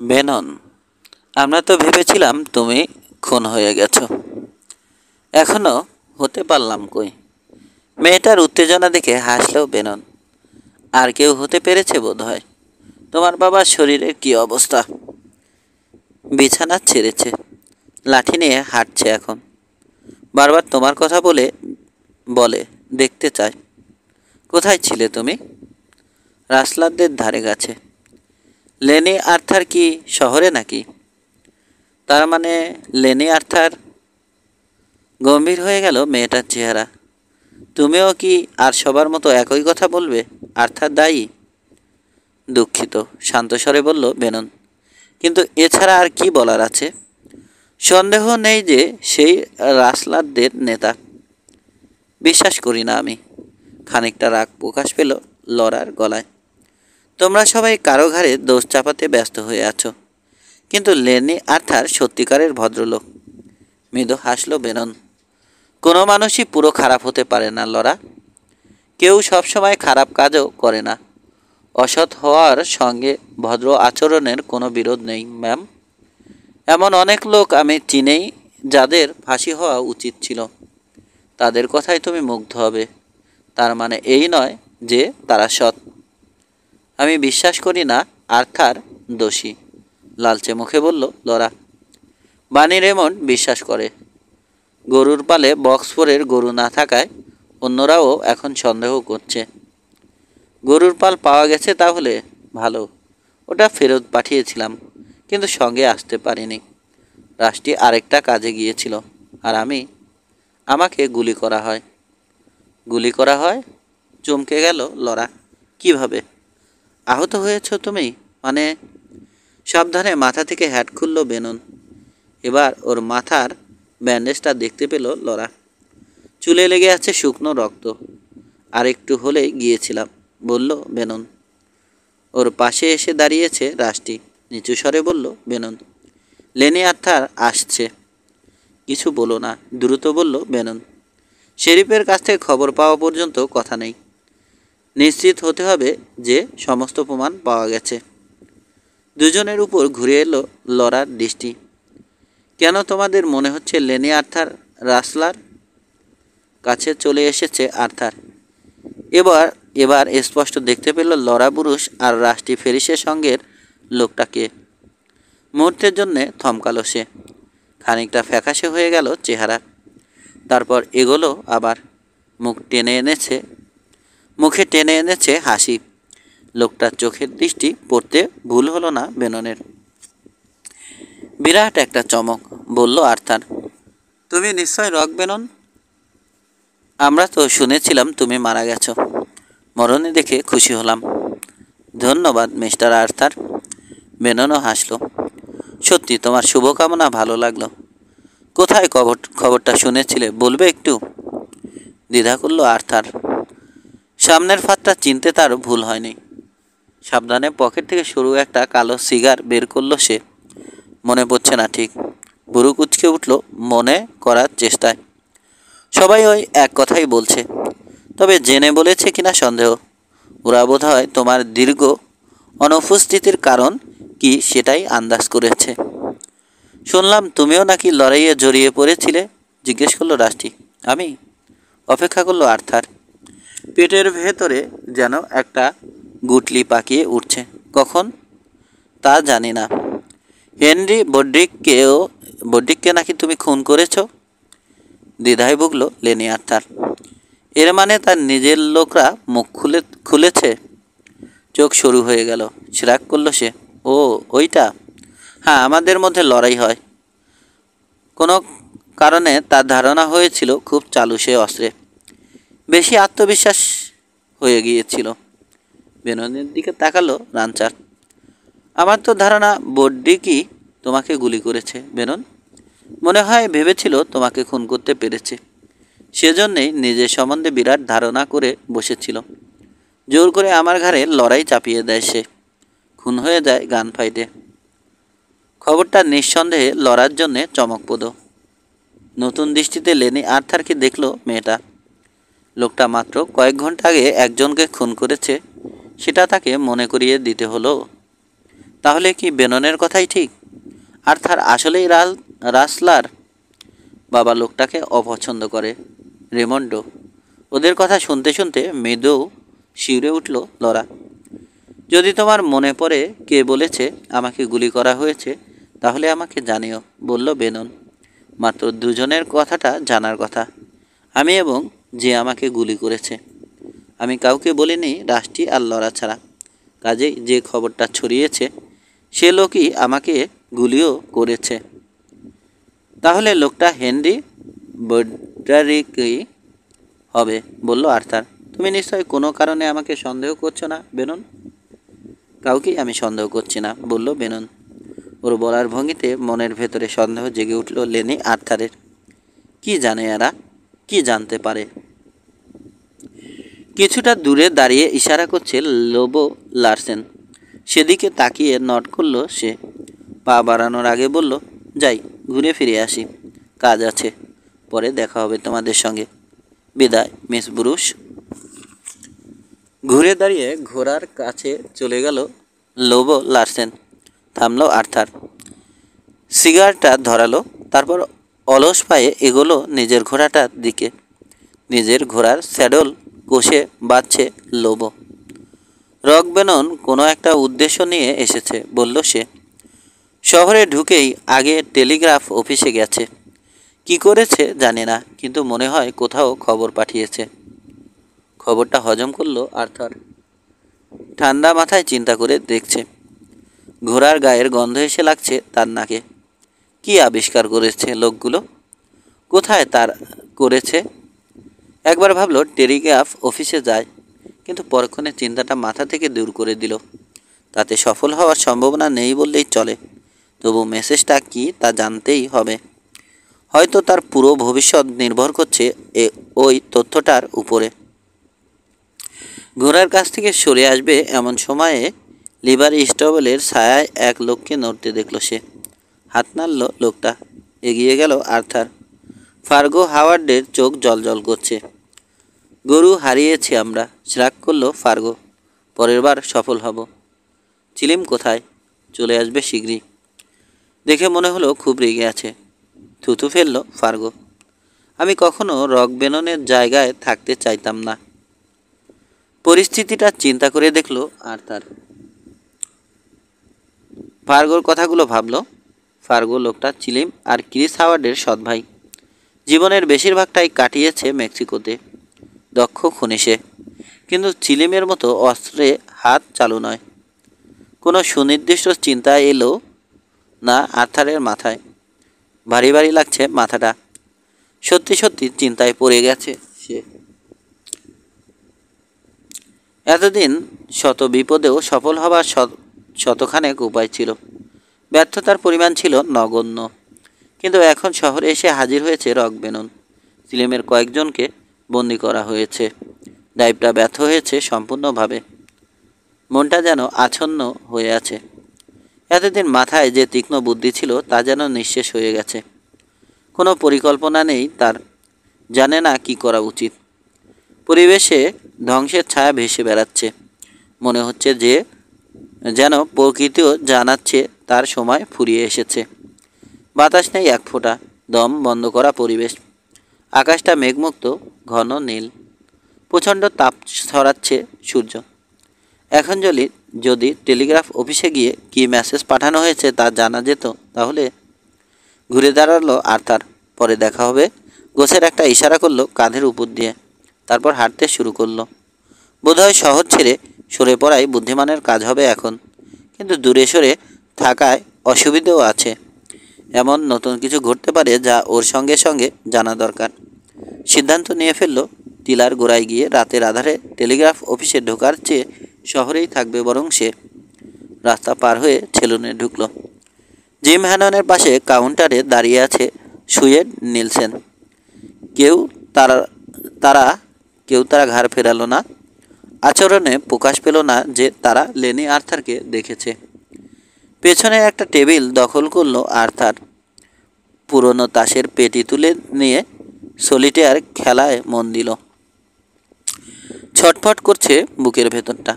বেনন, আমরা তো ভেবেছিলাম তুমি খুন হয়ে গেছো। এখনো হতে পারলাম কই? মেয়েটার উত্তেজনা দেখে হাসলেও বেনন। আর কেউ হতে পেরেছে বোধ হয়। তোমার বাবার শরীরের কি অবস্থা? বিছানা ছেড়েছে, লাঠি নিয়ে হাঁটছে এখন। বারবার তোমার কথা বলে দেখতে চায়। কোথায় ছিলে তুমি? রাসলারদের ধারে কাছে। লেনি আর্থার কি শহরে নাকি? তার মানে লেনি আর্থার? গম্ভীর হয়ে গেল মেয়েটার চেহারা। তুমিও কি আর সবার মতো একই কথা বলবে? আর্থার দায়ী? দুঃখিত, শান্ত স্বরে বলল বেনন। কিন্তু এছাড়া আর কি বলার আছে? সন্দেহ নেই যে সেই রাসলারদের নেতা। বিশ্বাস করি না আমি। খানিকটা রাগ প্রকাশ পেল লরার গলায়। তোমরা সবাই কারো ঘাড়ে দোষ চাপাতে ব্যস্ত হয়ে আছো, কিন্তু লেনি আর্থার সত্যিকারের ভদ্রলোক। মৃদু হাসল বেনন। কোনো মানুষই পুরো খারাপ হতে পারে না লরা। কেউ সবসময় খারাপ কাজও করে না। অসৎ হওয়ার সঙ্গে ভদ্র আচরণের কোনো বিরোধ নেই ম্যাম। এমন অনেক লোক আমি চিনেই যাদের ফাঁসি হওয়া উচিত ছিল। তাদের কথায় তুমি মুগ্ধ হবে, তার মানে এই নয় যে তারা সৎ। আমি বিশ্বাস করি না আর্থার দোষী, লালচে মুখে বলল লরা। বানি রেমন্ড বিশ্বাস করে। গরুর পালে বক্সফোরের গরু না থাকায় অন্যরাও এখন সন্দেহ করছে। গরুর পাল পাওয়া গেছে তাহলে ভালো। ওটা ফেরত পাঠিয়েছিলাম, কিন্তু সঙ্গে আসতে পারিনি। রাষ্ট্রী আরেকটা কাজে গিয়েছিল, আর আমাকে গুলি করা হয়। গুলি করা হয়? চমকে গেল লরা। কিভাবে? আহত হয়েছ তুমি? মানে? সাবধানে মাথা থেকে হ্যাট খুলল বেনন। এবার ওর মাথার ব্যান্ডেজটা দেখতে পেল লরা। চুলে লেগে আছে শুকনো রক্ত। আর একটু হলেই গিয়েছিলাম, বলল বেনন। ওর পাশে এসে দাঁড়িয়েছে রাষ্ট্রী। নিচু স্বরে বলল বেনন। লেনি আর্থার আসছে। কিছু বলো না, দ্রুত বলল বেনন। শেরিফের কাছ থেকে খবর পাওয়া পর্যন্ত কথা নেই। নিশ্চিত হতে হবে যে সমস্ত প্রমাণ পাওয়া গেছে। দুজনের উপর ঘুরে এলো লরার দৃষ্টি। কেন তোমাদের মনে হচ্ছে লেনি আর্থার রাসলার? কাছে চলে এসেছে আর্থার। এবার এবার স্পষ্ট দেখতে পেল লরা বুরুষ আর রাষ্ট্রী ফেরিসের সঙ্গের লোকটাকে। মুহূর্তের জন্যে থমকালো সে। খানিকটা ফ্যাকাশে হয়ে গেল চেহারা। তারপর এগোলো আবার। মুখে টেনে এনেছে হাসি। লোকটার চোখের দৃষ্টি পড়তে ভুল হলো না বেননের। বিরাট একটা চমক, বলল আর্থার। তুমি নিশ্চয় রক বেনন? আমরা তো শুনেছিলাম তুমি মারা গেছো। মরণে দেখে খুশি হলাম। ধন্যবাদ মিস্টার আর্থার। বেননও হাসল। সত্যি তোমার শুভকামনা ভালো লাগলো। কোথায় খবরটা শুনেছিলে বলবে একটু? দ্বিধা করল আর্থার। সামনের ফাঁদটা চিনতে তার ভুল হয়নি। সাবধানে পকেট থেকে সরু একটা কালো সিগার বের করলো সে। মনে পড়ছে না ঠিক। বুড়ো কুচকে উঠল মনে করার চেষ্টায়। সবাই ওই এক কথাই বলছে, তবে জেনে বলেছে কিনা সন্দেহ। ওরা বোধ হয় তোমার দীর্ঘ অনুপস্থিতির কারণ কি সেটাই আন্দাজ করেছে। শুনলাম তুমিও নাকি লড়াইয়ে জড়িয়ে পড়েছিলে? জিজ্ঞেস করলো রাষ্ট্রী। আমি? অপেক্ষা করলো আর্থার। পেটের ভেতরে যেন একটা গুটলি পাকিয়ে উঠছে। কখন তা জানি না। হেনরি বড্রিককে নাকি তুমি খুন করেছ? দ্বিধায় ভুগল লেনি আর্থার। এর মানে তার নিজের লোকরা মুখ খুলেছে? চোখ সরু হয়ে গেল। রাগ করল সে। ও ওইটা? হ্যাঁ, আমাদের মধ্যে লড়াই হয়। কোনো কারণে তার ধারণা হয়েছিল খুব চালু সে অস্ত্রে। বেশি আত্মবিশ্বাস হয়ে গিয়েছিল। বেননের দিকে তাকালো রানচার। আমার তো ধারণা বড্রিকই তোমাকে গুলি করেছে বেনন। মনে হয় ভেবেছিল তোমাকে খুন করতে পেরেছে। সেজন্যেই নিজের সম্বন্ধে বিরাট ধারণা করে বসেছিল। জোর করে আমার ঘাড়ে লড়াই চাপিয়ে দেয় সে। খুন হয়ে যায় গান ফাইটে। খবরটা নিঃসন্দেহে লড়ার জন্যে চমকপ্রদ। নতুন দৃষ্টিতে লেনি আর্থারকে দেখল মেয়েটা। লোকটা মাত্র কয়েক ঘন্টা আগে একজনকে খুন করেছে, সেটা তাকে মনে করিয়ে দিতে হলো। তাহলে কি বেননের কথাই ঠিক? আর্থার আসলেই রাসলার বাবা লোকটাকে অপছন্দ করে। রেমন্ডো, ওদের কথা শুনতে শুনতে মৃদু শিউরে উঠল লরা। যদি তোমার মনে পড়ে কে বলেছে আমাকে গুলি করা হয়েছে, তাহলে আমাকে জানিও, বলল বেনন। মাত্র দুজনের কথাটা জানার কথা, আমি এবং যে আমাকে গুলি করেছে। আমি কাউকে বলিনি রাষ্টি আর লরা ছাড়া। কাজেই যে খবরটা ছড়িয়েছে সে লোকই আমাকে গুলিও করেছে। তাহলে লোকটা হেনরি বডারিকই হবে, বলল আর্থার। তুমি নিশ্চয় কোনো কারণে আমাকে সন্দেহ করছো না বেনন? কাউকেই আমি সন্দেহ করছি না, বলল বেনন। ওর বলার ভঙ্গিতে মনের ভেতরে সন্দেহ জেগে উঠল লেনি আর্থারের। কি জানে এরা, কি জানতে পারে? কিছুটা দূরে দাঁড়িয়ে ইশারা করছে লোবো লারসেন। সেদিকে তাকিয়ে নট করল সে। পা বাড়ানোর আগে বলল, যাই, ঘুরে ফিরে আসি, কাজ আছে, পরে দেখা হবে তোমাদের সঙ্গে। বিদায় মিস ব্রুস। ঘুরে দাঁড়িয়ে ঘোড়ার কাছে চলে গেল লোবো লারসেন। থামলো আর্থার, সিগারটা ধরালো, তারপর অলস পায়ে এগোলো নিজের ঘোড়াটার দিকে। নিজের ঘোড়ার স্যাডল কষে বাজছে লোবো। রক বেনন কোনো একটা উদ্দেশ্য নিয়ে এসেছে, বলল সে। শহরে ঢুকেই আগে টেলিগ্রাফ অফিসে গেছে। কি করেছে জানি না, কিন্তু মনে হয় কোথাও খবর পাঠিয়েছে। খবরটা হজম করলো আর্থার। ঠান্ডা মাথায় চিন্তা করে দেখছে। ঘোড়ার গায়ের গন্ধ এসে লাগছে তার নাকে। কি আবিষ্কার করেছে লোকগুলো? কোথায় তার করেছে? একবার ভাবলো টেলিগ্রাফ অফিসে যায়, কিন্তু পরক্ষণে চিন্তাটা মাথা থেকে দূর করে দিল। তাতে সফল হওয়ার সম্ভাবনা নেই বললেই চলে। তবু মেসেজটা কি তা জানতেই হবে। হয়তো তার পুরো ভবিষ্যৎ নির্ভর করছে ওই তথ্যটার উপরে। ঘোড়ার কাছ থেকে সরে আসবে এমন সময়ে লিভারি স্টবেলের ছায়ায় এক লোককে নড়তে দেখল সে। হাত নাড়ল লোকটা। এগিয়ে গেল আর্থার। ফার্গো হাওয়ার্ডের চোখ জলজল করছে। গরু হারিয়েছি আমরা, রাগ করল ফার্গো। পরের বার সফল হব। চিলিম কোথায়? চলে আসবে শীঘ্রই। দেখে মনে হলো খুব রেগে আছে। থুথু ফেলল ফার্গো। আমি কখনো রক বেননের জায়গায় থাকতে চাইতাম না। পরিস্থিতিটা চিন্তা করে দেখল আর্থার। ফার্গোর কথাগুলো ভাবল। ফার্গো লোকটা চিলিম আর ক্রিস হাওয়ার্ডের সৎ ভাই। জীবনের বেশিরভাগটাই কাটিয়েছে মেক্সিকোতে। দক্ষ খুনি সে, কিন্তু চিলিমের মতো অস্ত্রে হাত চালু নয়। কোনো সুনির্দিষ্ট চিন্তা এলো না আর্থারের মাথায়। ভারী ভারী লাগছে মাথাটা। সত্যি সত্যি চিন্তায় পড়ে গেছে সে। এতদিন শত বিপদেও সফল হবার শতখানেক উপায় ছিল। ব্যর্থতার পরিমাণ ছিল নগণ্য। কিন্তু এখন শহরে এসে হাজির হয়েছে রক বেনন। চিলিমের কয়েকজনকে বন্দি করা হয়েছে। ডাইভটা ব্যর্থ হয়েছে সম্পূর্ণভাবে। মনটা যেন আচ্ছন্ন হয়ে আছে। এতদিন মাথায় যে তীক্ষ্ণ বুদ্ধি ছিল তা যেন নিঃশেষ হয়ে গেছে। কোনো পরিকল্পনা নেই তার, জানে না কি করা উচিত। পরিবেশে ধ্বংসের ছায়া ভেসে বেড়াচ্ছে। মনে হচ্ছে যে যেন প্রকৃতিও জানাচ্ছে তার সময় ফুরিয়ে এসেছে। বাতাস নেই এক ফোঁটা, দম বন্ধ করা পরিবেশ। আকাশটা মেঘমুক্ত, ঘন নীল। প্রচণ্ড তাপ ছড়াচ্ছে সূর্য। এখন যদি টেলিগ্রাফ অফিসে গিয়ে কী মেসেজ পাঠানো হয়েছে তা জানা যেত তাহলে। ঘুরে দাঁড়ালো আর্থার। পরে দেখা হবে। গোছের একটা ইশারা করলো কাঁধের উপর দিয়ে। তারপর হাঁটতে শুরু করলো। বোধহয় শহর ছেড়ে সরে পড়াই বুদ্ধিমানের কাজ হবে এখন। কিন্তু দূরে সরে থাকায় অসুবিধেও আছে। এমন নতুন কিছু ঘটতে পারে যা ওর সঙ্গে সঙ্গে জানা দরকার। সিদ্ধান্ত নিয়ে ফেললো টিলার গোড়ায় গিয়ে রাতের আধারে টেলিগ্রাফ অফিসে ঢোকার চেয়ে শহরেই থাকবে বরং সে। রাস্তা পার হয়ে সেলুনে ঢুকলো। জিম হ্যাননের পাশে কাউন্টারে দাঁড়িয়ে আছে সুয়েড নিলসেন। কেউ তারা ঘাড় ফেরালো না। আচরণে প্রকাশ পেল না যে তারা লেনি আর্থারকে দেখেছে। পেছনে একটা টেবিল দখল করলো আর্থার। পুরনো তাসের পেটি তুলে নিয়ে সলিটেয়ার খেলায় মন দিল। ছটফট করছে বুকের ভেতরটা।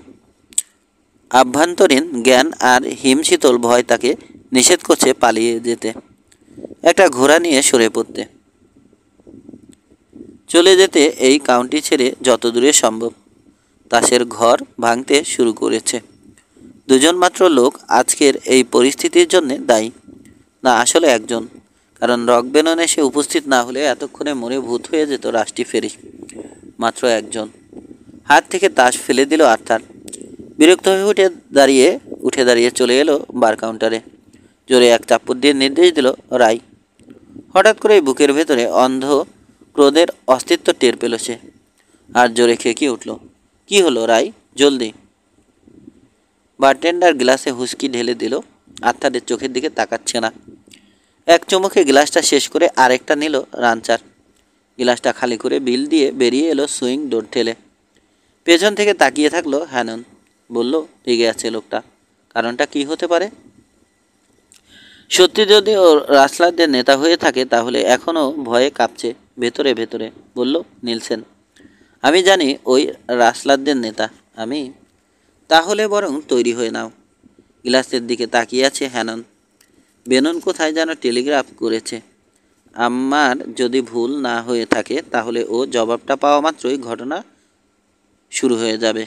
আভ্যন্তরীণ জ্ঞান আর হিমশীতল ভয় তাকে নিষেধ করছে পালিয়ে যেতে, একটা ঘোড়া নিয়ে সরে পড়তে, চলে যেতে এই কাউন্টি ছেড়ে যত দূরে সম্ভব। তাসের ঘর ভাঙতে শুরু করেছে। দুজন মাত্র লোক আজকের এই পরিস্থিতির জন্য দায়ী, না আসলে একজন, কারণ রকবেনন এসে উপস্থিত না হলে এতক্ষণে মরে ভূত হয়ে যেত রাষ্ট্রি ফেরি। মাত্র একজন। হাত থেকে তাস ফেলে দিল আর্থার। বিরক্ত হয়ে উঠে দাঁড়িয়ে চলে এলো বার কাউন্টারে। জোরে এক চাপড় দিয়ে নির্দেশ দিল, রাই। হঠাৎ করেই বুকের ভেতরে অন্ধ ক্রোধের অস্তিত্ব টের পেল সে, আর জোরে খেকিয়ে উঠল, কি হলো রাই, জলদি। বারটেন্ডার গ্লাসে হুস্কি ঢেলে দিল। আর্থারের চোখের দিকে তাকাচ্ছে না। এক চুমুকে গ্লাসটা শেষ করে আরেকটা নিল রানচার। গ্লাসটা খালি করে বিল দিয়ে বেরিয়ে এলো সুইং ডোর ঠেলে। পেছন থেকে তাকিয়ে থাকলো হ্যানন। বলল, রেগে আছে লোকটা, কারণটা কি হতে পারে? সত্যি যদি ও রাসলারদের নেতা হয়ে থাকে তাহলে এখনও ভয়ে কাঁপছে ভেতরে ভেতরে। বলল নিলসেন, আমি জানি ওই রাসলারদের নেতা আমি। তাহলে বরং তৈরি হয়ে নাও। গ্লাসের দিকে তাকিয়ে আছে হ্যানন। বেনন কোথায় যেন টেলিগ্রাফ করেছে। আমার যদি ভুল না হয়ে থাকে তাহলে ও জবাবটা পাওয়া মাত্রই ঘটনা শুরু হয়ে যাবে।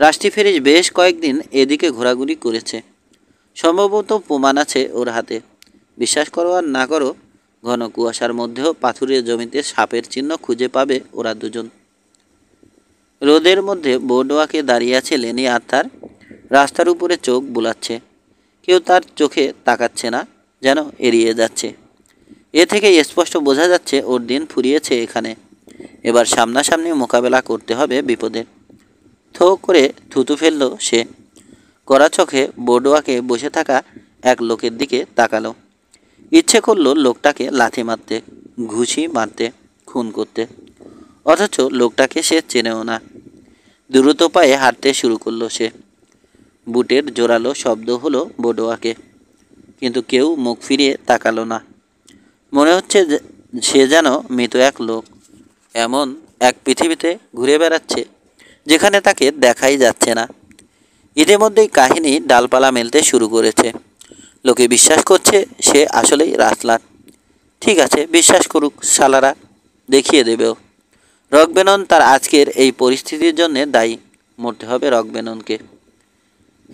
রাষ্ট্রি ফেরিস বেশ কয়েকদিন এদিকে ঘোরাঘুরি করেছে। সম্ভবত প্রমাণ আছে ওর হাতে। বিশ্বাস করো আর না করো, ঘন কুয়াশার মধ্যেও পাথুরের জমিতে সাপের চিহ্ন খুঁজে পাবে ওরা দুজন। রোদের মধ্যে বোর্ডওয়াকে দাঁড়িয়ে আছে লেনি আর্থার। রাস্তার উপরে চোখ বুলাচ্ছে। কেউ তার চোখে তাকাচ্ছে না, যেন এড়িয়ে যাচ্ছে। এ থেকে স্পষ্ট বোঝা যাচ্ছে ওর দিন ফুরিয়েছে এখানে। এবার সামনাসামনি মোকাবেলা করতে হবে বিপদের। থো করে থুতু ফেলল সে। কড়া চোখে বোর্ডওয়াকে বসে থাকা এক লোকের দিকে তাকালো। ইচ্ছে করলো লোকটাকে লাথি মারতে, ঘুষি মারতে, খুন করতে। অথচ লোকটাকে সে চেনেও না। দ্রুত পায়ে হাঁটতে শুরু করলো সে। বুটের জোরালো শব্দ হলো বোর্ডওয়াকে, কিন্তু কেউ মুখ ফিরিয়ে তাকালো না। মনে হচ্ছে সে যেন মৃত এক লোক, এমন এক পৃথিবীতে ঘুরে বেড়াচ্ছে যেখানে তাকে দেখাই যাচ্ছে না। ইতিমধ্যেই কাহিনী ডালপালা মেলতে শুরু করেছে। লোকে বিশ্বাস করছে সে আসলেই রাসলার। ঠিক আছে, বিশ্বাস করুক শালারা, দেখিয়ে দেবেও। রকবেনন তার আজকের এই পরিস্থিতির জন্যে দায়ী। মরতে হবে রকবেননকে।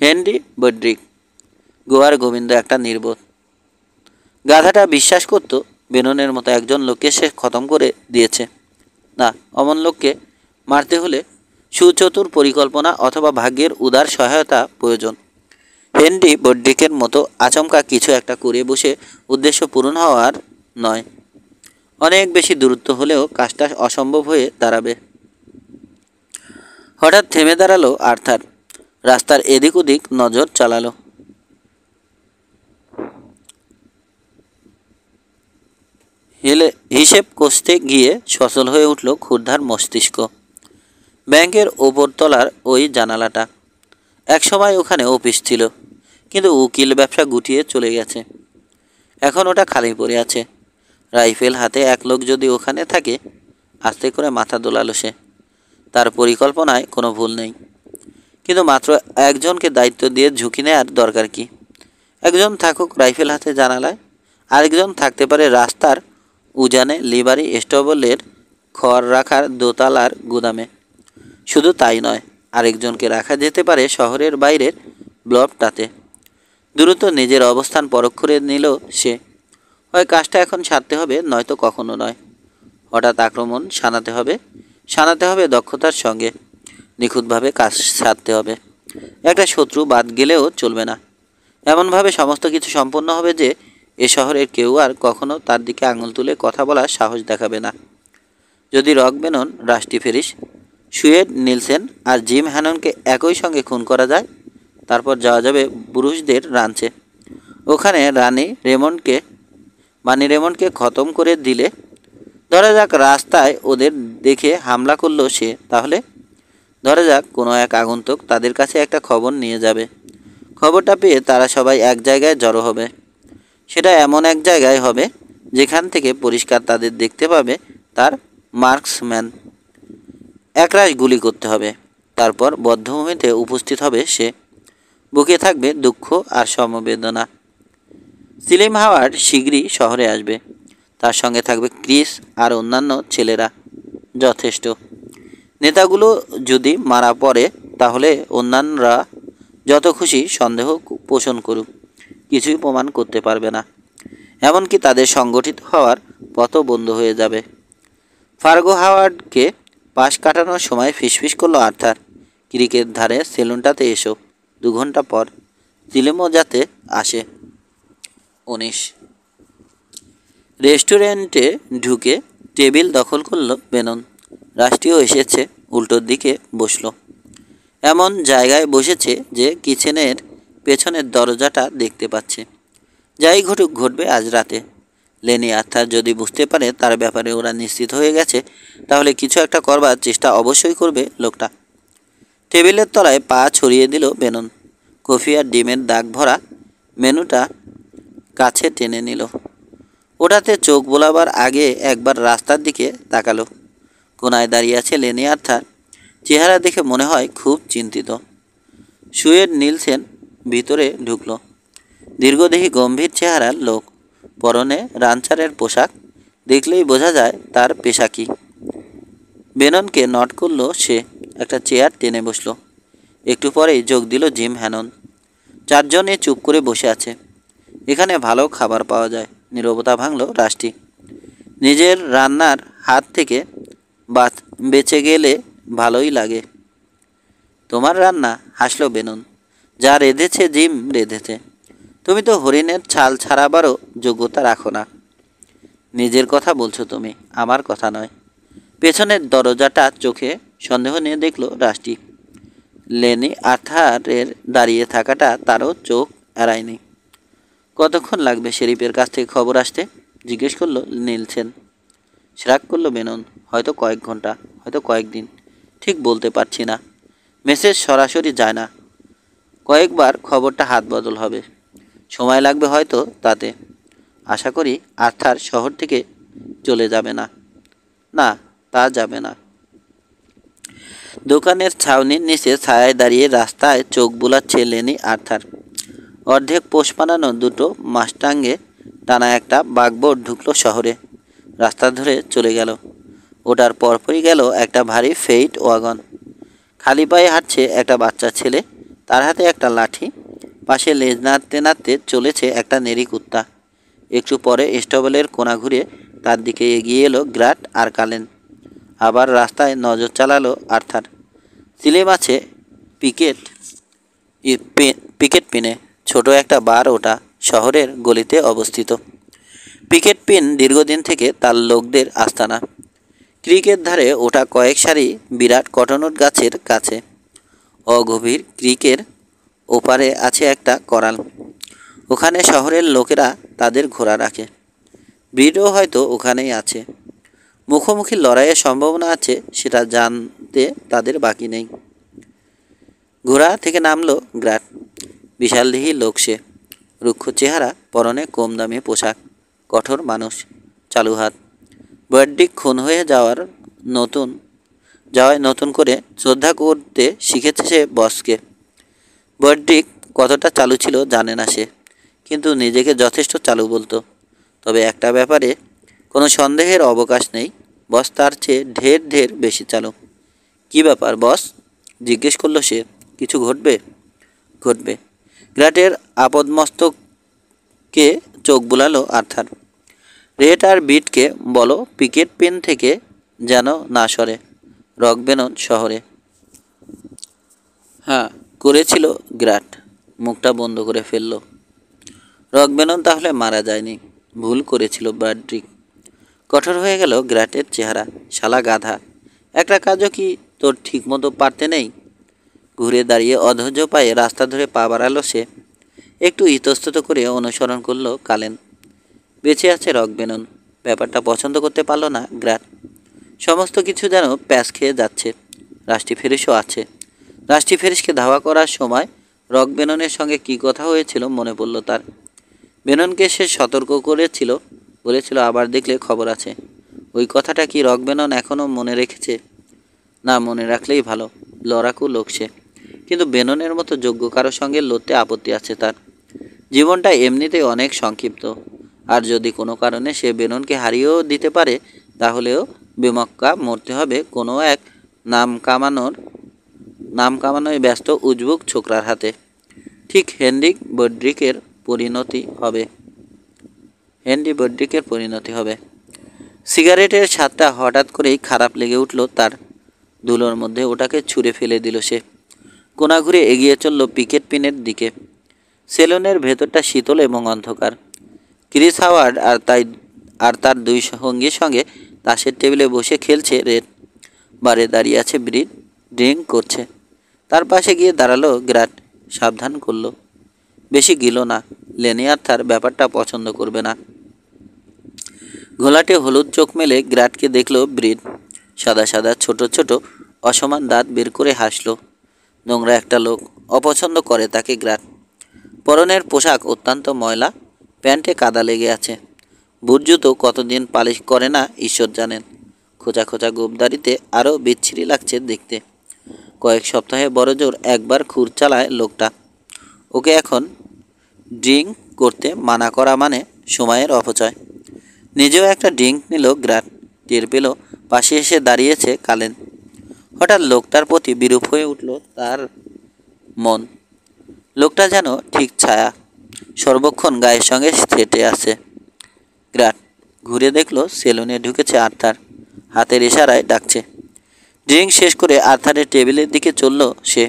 হেনরি বড্রিক, গোয়ার গোবিন্দ একটা নির্বোধ। গাধাটা বিশ্বাস করত বেননের মতো একজন লোককে সে খতম করে দিয়েছে। না, অমন লোককে মারতে হলে সুচতুর পরিকল্পনা অথবা ভাগ্যের উদার সহায়তা প্রয়োজন। হেনরি বড্রিকের মতো আচমকা কিছু একটা করে বসে উদ্দেশ্য পূরণ হওয়ার নয়। অনেক বেশি দূরত্ব হলেও কাজটা অসম্ভব হয়ে দাঁড়াবে। হঠাৎ থেমে দাঁড়ালো আর্থার। রাস্তার এদিক ওদিক নজর চালালো। হিসেব কষতে গিয়ে সচল হয়ে উঠল ক্ষুরধার মস্তিষ্ক। ব্যাংকের ওপরতলার ওই জানালাটা, একসময় ওখানে অফিস ছিল, কিন্তু উকিল ব্যবসা গুটিয়ে চলে গেছে। এখন ওটা খালি পড়ে আছে। রাইফেল হাতে এক লোক যদি ওখানে থাকে। আস্তে করে মাথা দোলালো সে। তার পরিকল্পনায় কোনো ভুল নেই, কিন্তু মাত্র একজনকে দায়িত্ব দিয়ে ঝুঁকি নেওয়ার দরকার কি? একজন থাকুক রাইফেল হাতে জানালায়, আরেকজন থাকতে পারে রাস্তার উজানে লিভারি স্টেবলের খড় রাখার দোতলার গুদামে। শুধু তাই নয়, আরেকজনকে রাখা যেতে পারে শহরের বাইরের ব্লকটাতে। দ্রুত নিজের অবস্থান পরখ করে নিল সে। হয় কাজটা এখন সারতে হবে, নয়তো কখনো নয়। হঠাৎ আক্রমণ সানাতে হবে দক্ষতার সঙ্গে। নিখুঁতভাবে কাজ সারতে হবে। একটা শত্রু বাদ গেলেও চলবে না। এমনভাবে সমস্ত কিছু সম্পন্ন হবে যে এ শহরের কেউ আর কখনো তার দিকে আঙুল তুলে কথা বলার সাহস দেখাবে না। যদি রকবেনন, রাষ্ট্রি ফেরিস, সুয়েড নিলসেন আর জিম হ্যাননকে একই সঙ্গে খুন করা যায়, তারপর যাওয়া যাবে পুরুষদের রাঞ্চে। ওখানে মানি রেমন্ডকে খতম করে দিলে, ধরা যাক রাস্তায় ওদের দেখে হামলা করলো সে, তাহলে ধরা যাক কোনো এক আগন্তুক তাদের কাছে একটা খবর নিয়ে যাবে। খবরটা পেয়ে তারা সবাই এক জায়গায় জড়ো হবে। সেটা এমন এক জায়গায় হবে যেখান থেকে পরিষ্কার তাদের দেখতে পাবে তার মার্কসম্যান। একরাশ গুলি করতে হবে। তারপর বধ্যভূমিতে উপস্থিত হবে সে। বুকে থাকবে দুঃখ আর সমবেদনা। সিলিম হাওয়ার্ড শীঘ্রই শহরে আসবে, তার সঙ্গে থাকবে ক্রিস আর অন্যান্য ছেলেরা। যথেষ্ট। নেতাগুলো যদি মারা পড়ে তাহলে অন্যান্যরা যত খুশি সন্দেহ পোষণ করুক, কিছুই প্রমাণ করতে পারবে না। এমনকি তাদের সংগঠিত হওয়ার পথও বন্ধ হয়ে যাবে। ফার্গো হাওয়ার্ডকে পাশ কাটানোর সময় ফিসফিস করলো আর্থার, ক্রিকের ধারে সেলুনটাতে এসো, 2 ঘন্টা পর সিলেমও যাতে আসে। 19। রেস্টুরেন্টে ঢুকে টেবিল দখল করলো বেনন। রাষ্ট্রীয় এসেছে, উল্টোর দিকে বসলো। এমন জায়গায় বসেছে যে কিচেনের পেছনের দরজাটা দেখতে পাচ্ছে। যাই ঘটুক ঘটবে আজ রাতে। লেনি আর্থার যদি বুঝতে পারে তার ব্যাপারে ওরা নিশ্চিত হয়ে গেছে, তাহলে কিছু একটা করবার চেষ্টা অবশ্যই করবে লোকটা। টেবিলের তলায় পা ছড়িয়ে দিল বেনন। কফি আর ডিমের দাগ ভরা মেনুটা কাছে টেনে নিল। ওটাতে চোখ বোলাবার আগে একবার রাস্তার দিকে তাকালো। কোনায় দাঁড়িয়ে আছে লেনি আর্থার। চেহারা দেখে মনে হয় খুব চিন্তিত। সুয়েড নিলসেন ভিতরে ঢুকলো। দীর্ঘদেহী গম্ভীর চেহারার লোক, পরনে রানচারের পোশাক, দেখলেই বোঝা যায় তার পেশা কী। বেননকে নট করলো সে, একটা চেয়ার টেনে বসলো। একটু পরেই যোগ দিল জিম হ্যানন। 4জনে চুপ করে বসে আছে। এখানে ভালো খাবার পাওয়া যায়। নীরবতা ভাঙল রাষ্ট্রী। নিজের রান্নার হাত থেকে বেঁচে গেলে ভালোই লাগে। তোমার রান্না? হাসলো বেনন। যা রেঁধেছে জিম রেঁধেছে। তুমি তো হরিণের ছাল ছাড়াবারও যোগ্যতা রাখো না। নিজের কথা বলছো তুমি, আমার কথা নয়। পেছনের দরজাটা চোখে সন্দেহ নিয়ে দেখল রাষ্ট্রী। লেনি আর্থারের দাঁড়িয়ে থাকাটা তারও চোখ এড়ায়নি। কতক্ষণ লাগবে শেরিফের কাছ থেকে খবর আসতে? জিজ্ঞেস করলো নিলসেন। শ্রাগ করলো বেনন। হয়তো কয়েক ঘন্টা, হয়তো কয়েকদিন, ঠিক বলতে পারছি না। মেসেজ সরাসরি যায় না। কয়েকবার খবরটা হাত বদল হবে। সময় লাগবে হয়তো তাতে। আশা করি আর্থার শহর থেকে চলে যাবে না। না, তা যাবে না। দোকানের ছাউনির নিচে ছায়ায় দাঁড়িয়ে রাস্তায় চোখ বুলাচ্ছে লেনি আর্থার। অর্ধেক পোষ বানানো দুটো মাস্টাঙ্গে টানা একটা বাগবোর্ড ঢুকলো শহরে। রাস্তা ধরে চলে গেল। ওটার পরপরই গেল একটা ভারী ফেইট ওয়াগন। খালি পায়ে হাঁটছে একটা বাচ্চা ছেলে, তার হাতে একটা লাঠি। পাশে লেজ নাড়তে নাড়তে চলেছে একটা নেড়ি কুত্তা। একটু পরে স্টবেলের কোণা ঘুরে তার দিকে এগিয়ে এলো গ্রাট আর কালেন। আবার রাস্তায় নজর চালালো আর্থার। সিলেম আছে পিকেট পিনে। ছোট একটা বার ওটা, শহরের গলিতে অবস্থিত। পিকেট পিন দীর্ঘদিন থেকে তার লোকদের আস্তানা। ক্রিকের ধারে ওটা কয়েক সারি বিরাট কটনট গাছের কাছে। অগভীর ক্রিকের ওপারে আছে একটা করাল। ওখানে শহরের লোকেরা তাদের ঘোড়া রাখে। ব্রিডও হয়তো ওখানেই আছে। মুখোমুখি লড়াইয়ের সম্ভাবনা আছে সেটা জানতে তাদের বাকি নেই। ঘোড়া থেকে নামলো গ্রাট। বিশালদেহী লোক সে, রুক্ষ চেহারা, পরনে কম দামি পোশাক, কঠোর মানুষ, চালু হাত। বৈদ্যিক খুন হয়ে যাওয়ায় নতুন করে শ্রদ্ধা করতে শিখেছে সে বসকে। বৈদ্যিক কতটা চালু ছিল জানে না সে, কিন্তু নিজেকে যথেষ্ট চালু বলতো। তবে একটা ব্যাপারে কোনো সন্দেহের অবকাশ নেই, বস তার চেয়ে ঢের ঢের বেশি চালু। কী ব্যাপার বস? জিজ্ঞেস করলো সে। কিছু ঘটবে? ঘটবে। গ্রাটের আপদমস্তকে চোখ বুলালো আর্থার। রেড আর বিটকে বলো পিকেট পেন থেকে যেন না সরে। রকবেনন শহরে। হ্যাঁ, করেছিল গ্রাট। মুখটা বন্ধ করে ফেলল। রকবেনন তাহলে মারা যায়নি, ভুল করেছিল ব্রাড্রিক। কঠোর হয়ে গেল গ্রাটের চেহারা। শালা গাধা, একটা কাজও কি তোর ঠিক মতো পারতে নেই? ঘুরে দাঁড়িয়ে অধৈর্য পায়ে রাস্তা ধরে পা বাড়ালো সে। একটু ইতস্তত করে অনুসরণ করলো কালেন। বেঁচে আছে রকবেনন। ব্যাপারটা পছন্দ করতে পারল না গ্রাট। সমস্ত কিছু যেন প্যাঁচ খেয়ে যাচ্ছে। রাষ্ট্রী ফেরিসও আছে। রাষ্ট্রী ফেরিসকে ধাওয়া করার সময় রকবেননের সঙ্গে কী কথা হয়েছিল মনে পড়ল তার। বেননকে সে সতর্ক করেছিল, বলেছিল আবার দেখলে খবর আছে। ওই কথাটা কি রকবেনন এখনও মনে রেখেছে? না, মনে রাখলেই ভালো। লড়াকু লোক সে। কিন্তু বেননের মতো যোগ্য কারোর সঙ্গে লড়তে আপত্তি আছে তার। জীবনটা এমনিতেই অনেক সংক্ষিপ্ত, আর যদি কোনো কারণে সে বেননকে হারিয়েও দিতে পারে, তাহলেও বেমক্কা মরতে হবে কোনো এক নাম কামানোয় ব্যস্ত উজবুক ছোকরার হাতে। ঠিক হেনরিক বড্রিকের পরিণতি হবে। সিগারেটের স্বাদটা হঠাৎ করেই খারাপ লেগে উঠল তার। ধুলোর মধ্যে ওটাকে ছুঁড়ে ফেলে দিল সে। কোনা ঘুরে এগিয়ে চলল পিকেট পিনের দিকে। সেলুনের ভেতরটা শীতল এবং অন্ধকার। ক্রিস হাওয়ার্ড আর তার দুই সঙ্গীর সঙ্গে তাসের টেবিলে বসে খেলছে রেড। বারে দাঁড়িয়ে আছে ব্রিড, ড্রিঙ্ক করছে। তার পাশে গিয়ে দাঁড়ালো গ্রাট, সাবধান করল, বেশি গিল না, লেনি আর্থার ব্যাপারটা পছন্দ করবে না। ঘোলাটে হলুদ চোখ মেলে গ্রাটকে দেখল ব্রিড। সাদা সাদা ছোট ছোট অসমান দাঁত বের করে হাসল। নোংরা একটা লোক, অপছন্দ করে তাকে গ্রাট। পরনের পোশাক অত্যন্ত ময়লা, প্যান্টে কাদা লেগে আছে। বুট জুতো কতদিন পালিশ করে না ঈশ্বর জানেন। খোঁচা খোঁচা গোপদারিতে আরও বিচ্ছিরি লাগছে দেখতে। কয়েক সপ্তাহে বড়জোর একবার খুর চালায় লোকটা। ওকে এখন ড্রিঙ্ক করতে মানা করা মানে সময়ের অপচয়। নিজেও একটা ড্রিঙ্ক নিল গ্রাট। টের পেল পাশে এসে দাঁড়িয়েছে কালেন। হঠাৎ লোকটার প্রতি বিরূপ হয়ে উঠল তার মন। লোকটা যেন ঠিক ছায়া, সর্বক্ষণ গায়ের সঙ্গে সেটে আছে। গ্রাট ঘুরে দেখল সেলুনে ঢুকেছে আর্থার, হাতের ইশারায় ডাকছে। ড্রিঙ্ক শেষ করে আর্থারের টেবিলের দিকে চলল সে।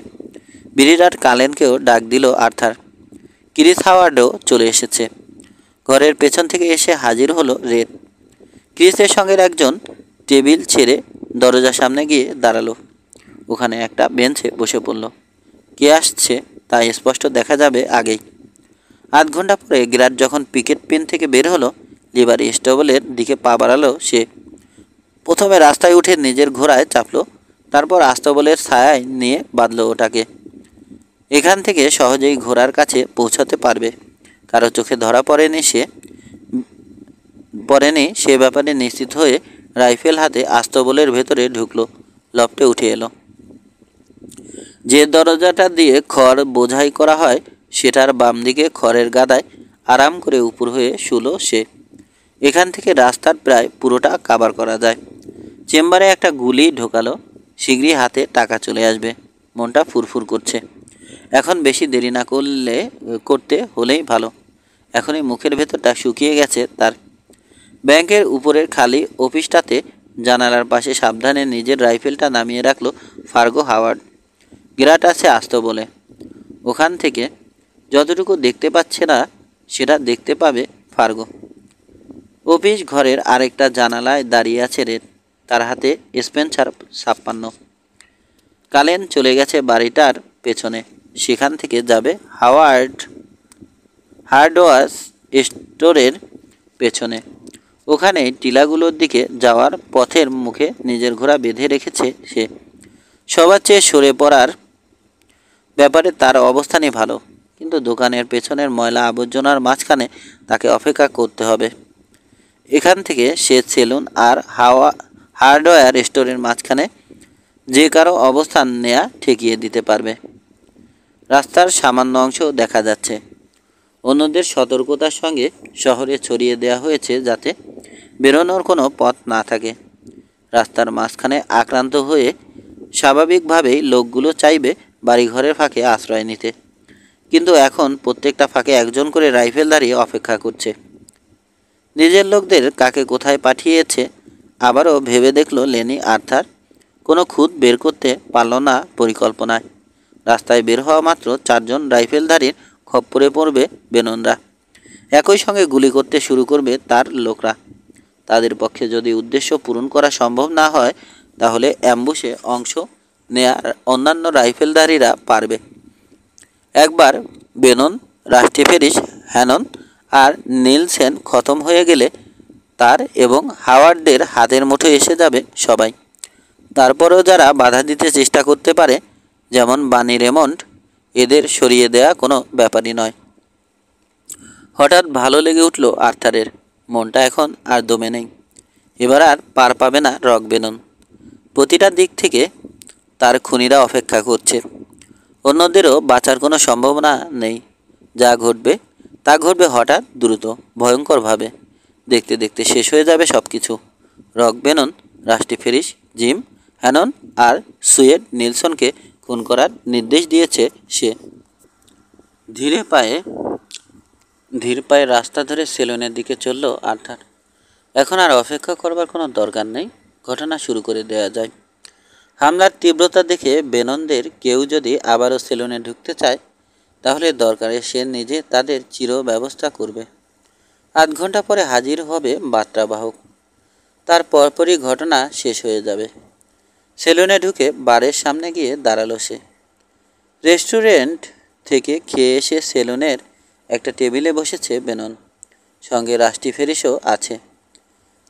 বিরিরাট কালেনকেও ডাক দিল আর্থার। ক্রিস হাওয়ার্ডও চলে এসেছে। ঘরের পেছন থেকে এসে হাজির হলো রেড। ক্রিসের সঙ্গে একজন টেবিল ছেড়ে দরজার সামনে গিয়ে দাঁড়ালো। ওখানে একটা বেঞ্চে বসে পড়ল। কে আসছে তা স্পষ্ট দেখা যাবে আগেই। আধ ঘন্টা পরে গ্রাট যখন পিকেট পিন থেকে বের হলো, লিভারি স্টেবলের দিকে পা বাড়ালো সে। প্রথমে রাস্তায় উঠে নিজের ঘোড়ায় চাপলো, তারপর আস্তাবলের ছায়ায় নিয়ে বাঁধল ওটাকে। এখান থেকে সহজেই ঘোড়ার কাছে পৌঁছাতে পারবে। কারো চোখে ধরা পড়েনি সে ব্যাপারে নিশ্চিত হয়ে রাইফেল হাতে আস্তাবলের ভেতরে ঢুকলো। লফটে উঠে এলো। যে দরজাটা দিয়ে খড় বোঝাই করা হয়, সেটার বাম দিকে খড়ের গাদায় আরাম করে উপর হয়ে শুলো সে। এখান থেকে রাস্তার প্রায় পুরোটা কাভার করা যায়। চেম্বারে একটা গুলি ঢোকালো। শীঘ্রই হাতে টাকা চলে আসবে। মনটা ফুরফুর করছে। এখন বেশি দেরি না করতে হলেই ভালো। এখনই মুখের ভেতরটা শুকিয়ে গেছে তার। ব্যাংকের উপরের খালি অফিসটাতে জানালার পাশে সাবধানে নিজের রাইফেলটা নামিয়ে রাখলো ফার্গো হাওয়ার্ড। গ্রাট আছে আসতো বলে। ওখান থেকে যতটুকু দেখতে পাচ্ছে না, সেটা দেখতে পাবে ফার্গো। অফিস ঘরের আরেকটা জানালায় দাঁড়িয়ে আছে রেড, তার হাতে স্পেন্সার 56। কালেন চলে গেছে বাড়িটার পেছনে। সেখান থেকে যাবে হার্ডওয়্যার স্টোরের পেছনে। ওখানে টিলাগুলোর দিকে যাওয়ার পথের মুখে নিজের ঘোড়া বেঁধে রেখেছে সে। সবার চেয়ে সরে পড়ার ব্যাপারে তার অবস্থানই ভালো, কিন্তু দোকানের পেছনের ময়লা আবর্জনার মাঝখানে তাকে অপেক্ষা করতে হবে। এখান থেকে সে সেলুন আর হার্ডওয়্যার স্টোরের মাঝখানে যে কারো অবস্থান নেয়া ঠেকিয়ে দিতে পারবে। রাস্তার সামান্য অংশ দেখা যাচ্ছে। অন্যদের সতর্কতার সঙ্গে শহরে ছড়িয়ে দেওয়া হয়েছে যাতে বেরোনোর কোনো পথ না থাকে। রাস্তার মাঝখানে আক্রান্ত হয়ে স্বাভাবিকভাবেই লোকগুলো চাইবে বাড়িঘরের ফাঁকে আশ্রয় নিতে, কিন্তু এখন প্রত্যেকটা ফাঁকে একজন করে রাইফেল দাঁড়িয়ে অপেক্ষা করছে। নিজের লোকদের কাকে কোথায় পাঠিয়েছে আবারও ভেবে দেখল লেনি আর্থার। কোনো খুঁত বের করতে পারল না পরিকল্পনায়। রাস্তায় বের হওয়া মাত্র 4 জন রাইফেলধারীর খপ্পরে পড়বে বেননরা। একই সঙ্গে গুলি করতে শুরু করবে তার লোকরা। তাদের পক্ষে যদি উদ্দেশ্য পূরণ করা সম্ভব না হয়, তাহলে অ্যাম্বুশে অংশ নেয়ার অন্যান্য রাইফেলধারীরা পারবে। একবার বেনন, রাস্টিফেরিস, হ্যানন আর নিলসেন খতম হয়ে গেলে তার এবং হাওয়ার্ডদের হাতের মুঠোয় এসে যাবে সবাই। তারপরেও যারা বাধা দিতে চেষ্টা করতে পারে, যেমন বানি রেমন্ড, এদের সরিয়ে দেয়া কোনো ব্যাপারই নয়। হঠাৎ ভালো লেগে উঠল আর্থারের। মনটা এখন আর দমে নেই। এবার আর পার পাবে না রক বেনন। প্রতিটা দিক থেকে তার খুনিরা অপেক্ষা করছে। অন্যদেরও বাঁচার কোনো সম্ভাবনা নেই। যা ঘটবে তা ঘটবে হঠাৎ, দ্রুত, ভয়ঙ্করভাবে। দেখতে দেখতে শেষ হয়ে যাবে সব কিছু। রক বেনন, রাস্টি ফেরিস, জিম হ্যানন আর সুয়েড নিলসনকে খুন করার নির্দেশ দিয়েছে সে। ধীর পায়ে রাস্তা ধরে সেলুনের দিকে চলল আর্থার। এখন আর অপেক্ষা করবার কোনো দরকার নেই, ঘটনা শুরু করে দেওয়া যায়। হামলার তীব্রতা দেখে বেননদের কেউ যদি আবারও সেলুনে ঢুকতে চায়, তাহলে দরকারে সে নিজে তাদের চির ব্যবস্থা করবে। আধ ঘন্টা পরে হাজির হবে বার্তাবাহক। তার পরপরই ঘটনা শেষ হয়ে যাবে। সেলুনে ঢুকে বারের সামনে গিয়ে দাঁড়ালো সে। রেস্টুরেন্ট থেকে খেয়ে এসে সেলুনের একটা টেবিলে বসেছে বেনন। সঙ্গে রাস্টি ফেরিসও আছে।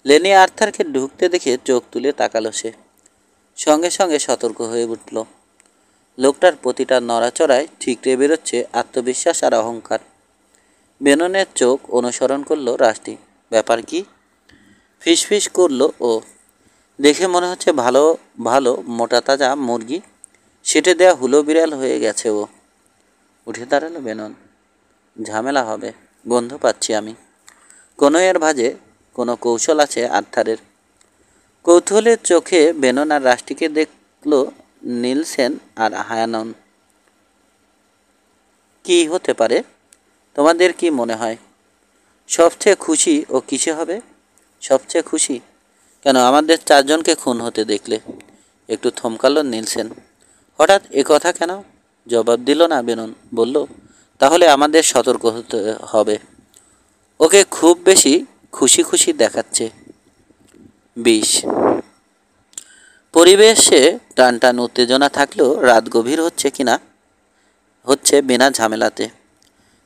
লেনি আর্থারকে ঢুকতে দেখে চোখ তুলে তাকালো সে। সঙ্গে সঙ্গে সতর্ক হয়ে উঠল। লোকটার প্রতিটা নড়াচড়ায় ঠিকরে বেরোচ্ছে আত্মবিশ্বাস আর অহংকার। বেননের চোখ অনুসরণ করলো রাস্টি। ব্যাপার কি? ফিসফিস করলো ও। দেখে মনে হচ্ছে ভালো ভালো মোটা তাজা মুরগি সেটে দেয়া হুলো বিড়াল হয়ে গেছে ও। উঠে দাঁড়ালো বেনন। ঝামেলা হবে, গন্ধ পাচ্ছি আমি। কোনো এর ভাজে কোনো কৌশল আছে আর্থারের। কৌতূহলের চোখে বেনন আর রাস্টিকে দেখল নিলসেন আর হায়ানন। কি হতে পারে? তোমাদের কি মনে হয়? সবচেয়ে খুশি ও কিসে হবে? সবচেয়ে খুশি কেন? আমাদের চারজনকে খুন হতে দেখলে। একটু থমকালো নিলসেন। হঠাৎ এ কথা কেন? জবাব দিল না বেনন। বলল, তাহলে আমাদের সতর্ক হতে হবে। ওকে খুব বেশি খুশি খুশি দেখাচ্ছে। 20। পরিবেশে টান টান উত্তেজনা থাকলেও রাত গভীর হচ্ছে কিনা হচ্ছে বিনা ঝামেলাতে।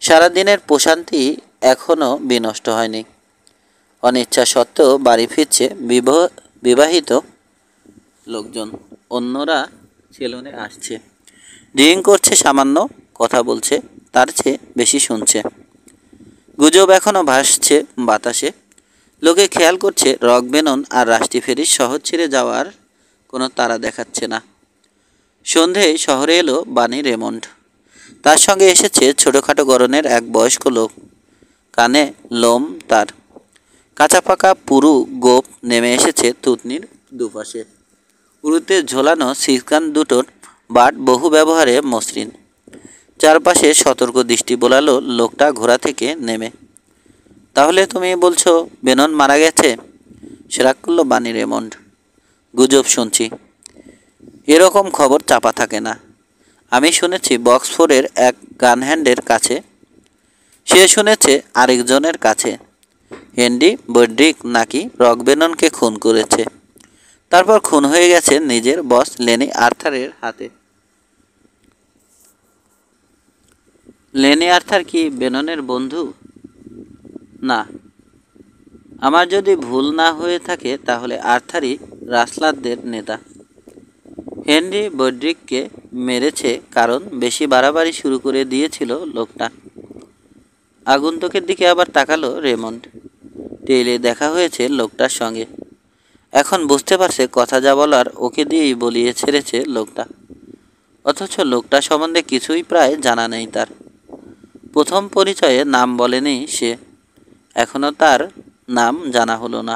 সারাদিনের প্রশান্তি এখনও বিনষ্ট হয়নি। অনিচ্ছা সত্ত্বেও বাড়ি ফিরছে বিবাহিত লোকজন। অন্যরা সেলুনে আসছে, ড্রিঙ্ক করছে, সামান্য কথা বলছে, তার চেয়ে বেশি শুনছে। গুজব এখনও ভাসছে বাতাসে। লোকে খেয়াল করছে রক বেনন আর রাস্টি ফেরিস শহর ছেড়ে যাওয়ার কোনো তারা দেখাচ্ছে না। সন্ধেয় শহরে এলো বানি রেমন্ড। তার সঙ্গে এসেছে ছোটোখাটো গড়নের এক বয়স্ক লোক। কানে লোম তার। কাঁচা পাকা পুরু গোপ নেমে এসেছে থুতনির দুপাশে। উরুতে ঝোলানো সিসকান দুটোর বাট বহু ব্যবহারে মসৃণ। চারপাশে সতর্ক দৃষ্টি বোলালো লোকটা ঘোড়া থেকে নেমে। তাহলে তুমি বলছো বেনন মারা গেছে? সেরাক করল বানি রেমন্ড। গুজব শুনছি। এরকম খবর চাপা থাকে না। আমি শুনেছি বক্সফোর্ডের এক গানহ্যান্ডের কাছে। সে শুনেছে আরেকজনের কাছে হেনরি বড্রিক নাকি রক বেননকে খুন করেছে। তারপর খুন হয়ে গেছে নিজের বস লেনি আর্থারের হাতে। লেনি আর্থার কি বেননের বন্ধু? না, আমার যদি ভুল না হয়ে থাকে তাহলে আর্থারই রাসলারদের নেতা। হেনরি বড্রিককে মেরেছে কারণ বেশি বাড়াবাড়ি শুরু করে দিয়েছিল লোকটা। আগন্তুকের দিকে আবার তাকালো রেমন্ড। টেইলে দেখা হয়েছে লোকটার সঙ্গে। এখন বুঝতে পারছে কথা যা বলার ওকে দিয়েই বলিয়ে ছেড়েছে লোকটা। অথচ লোকটা সম্বন্ধে কিছুই প্রায় জানা নেই তার। প্রথম পরিচয়ে নাম বলেনি সে। এখনও তার নাম জানা হলো না।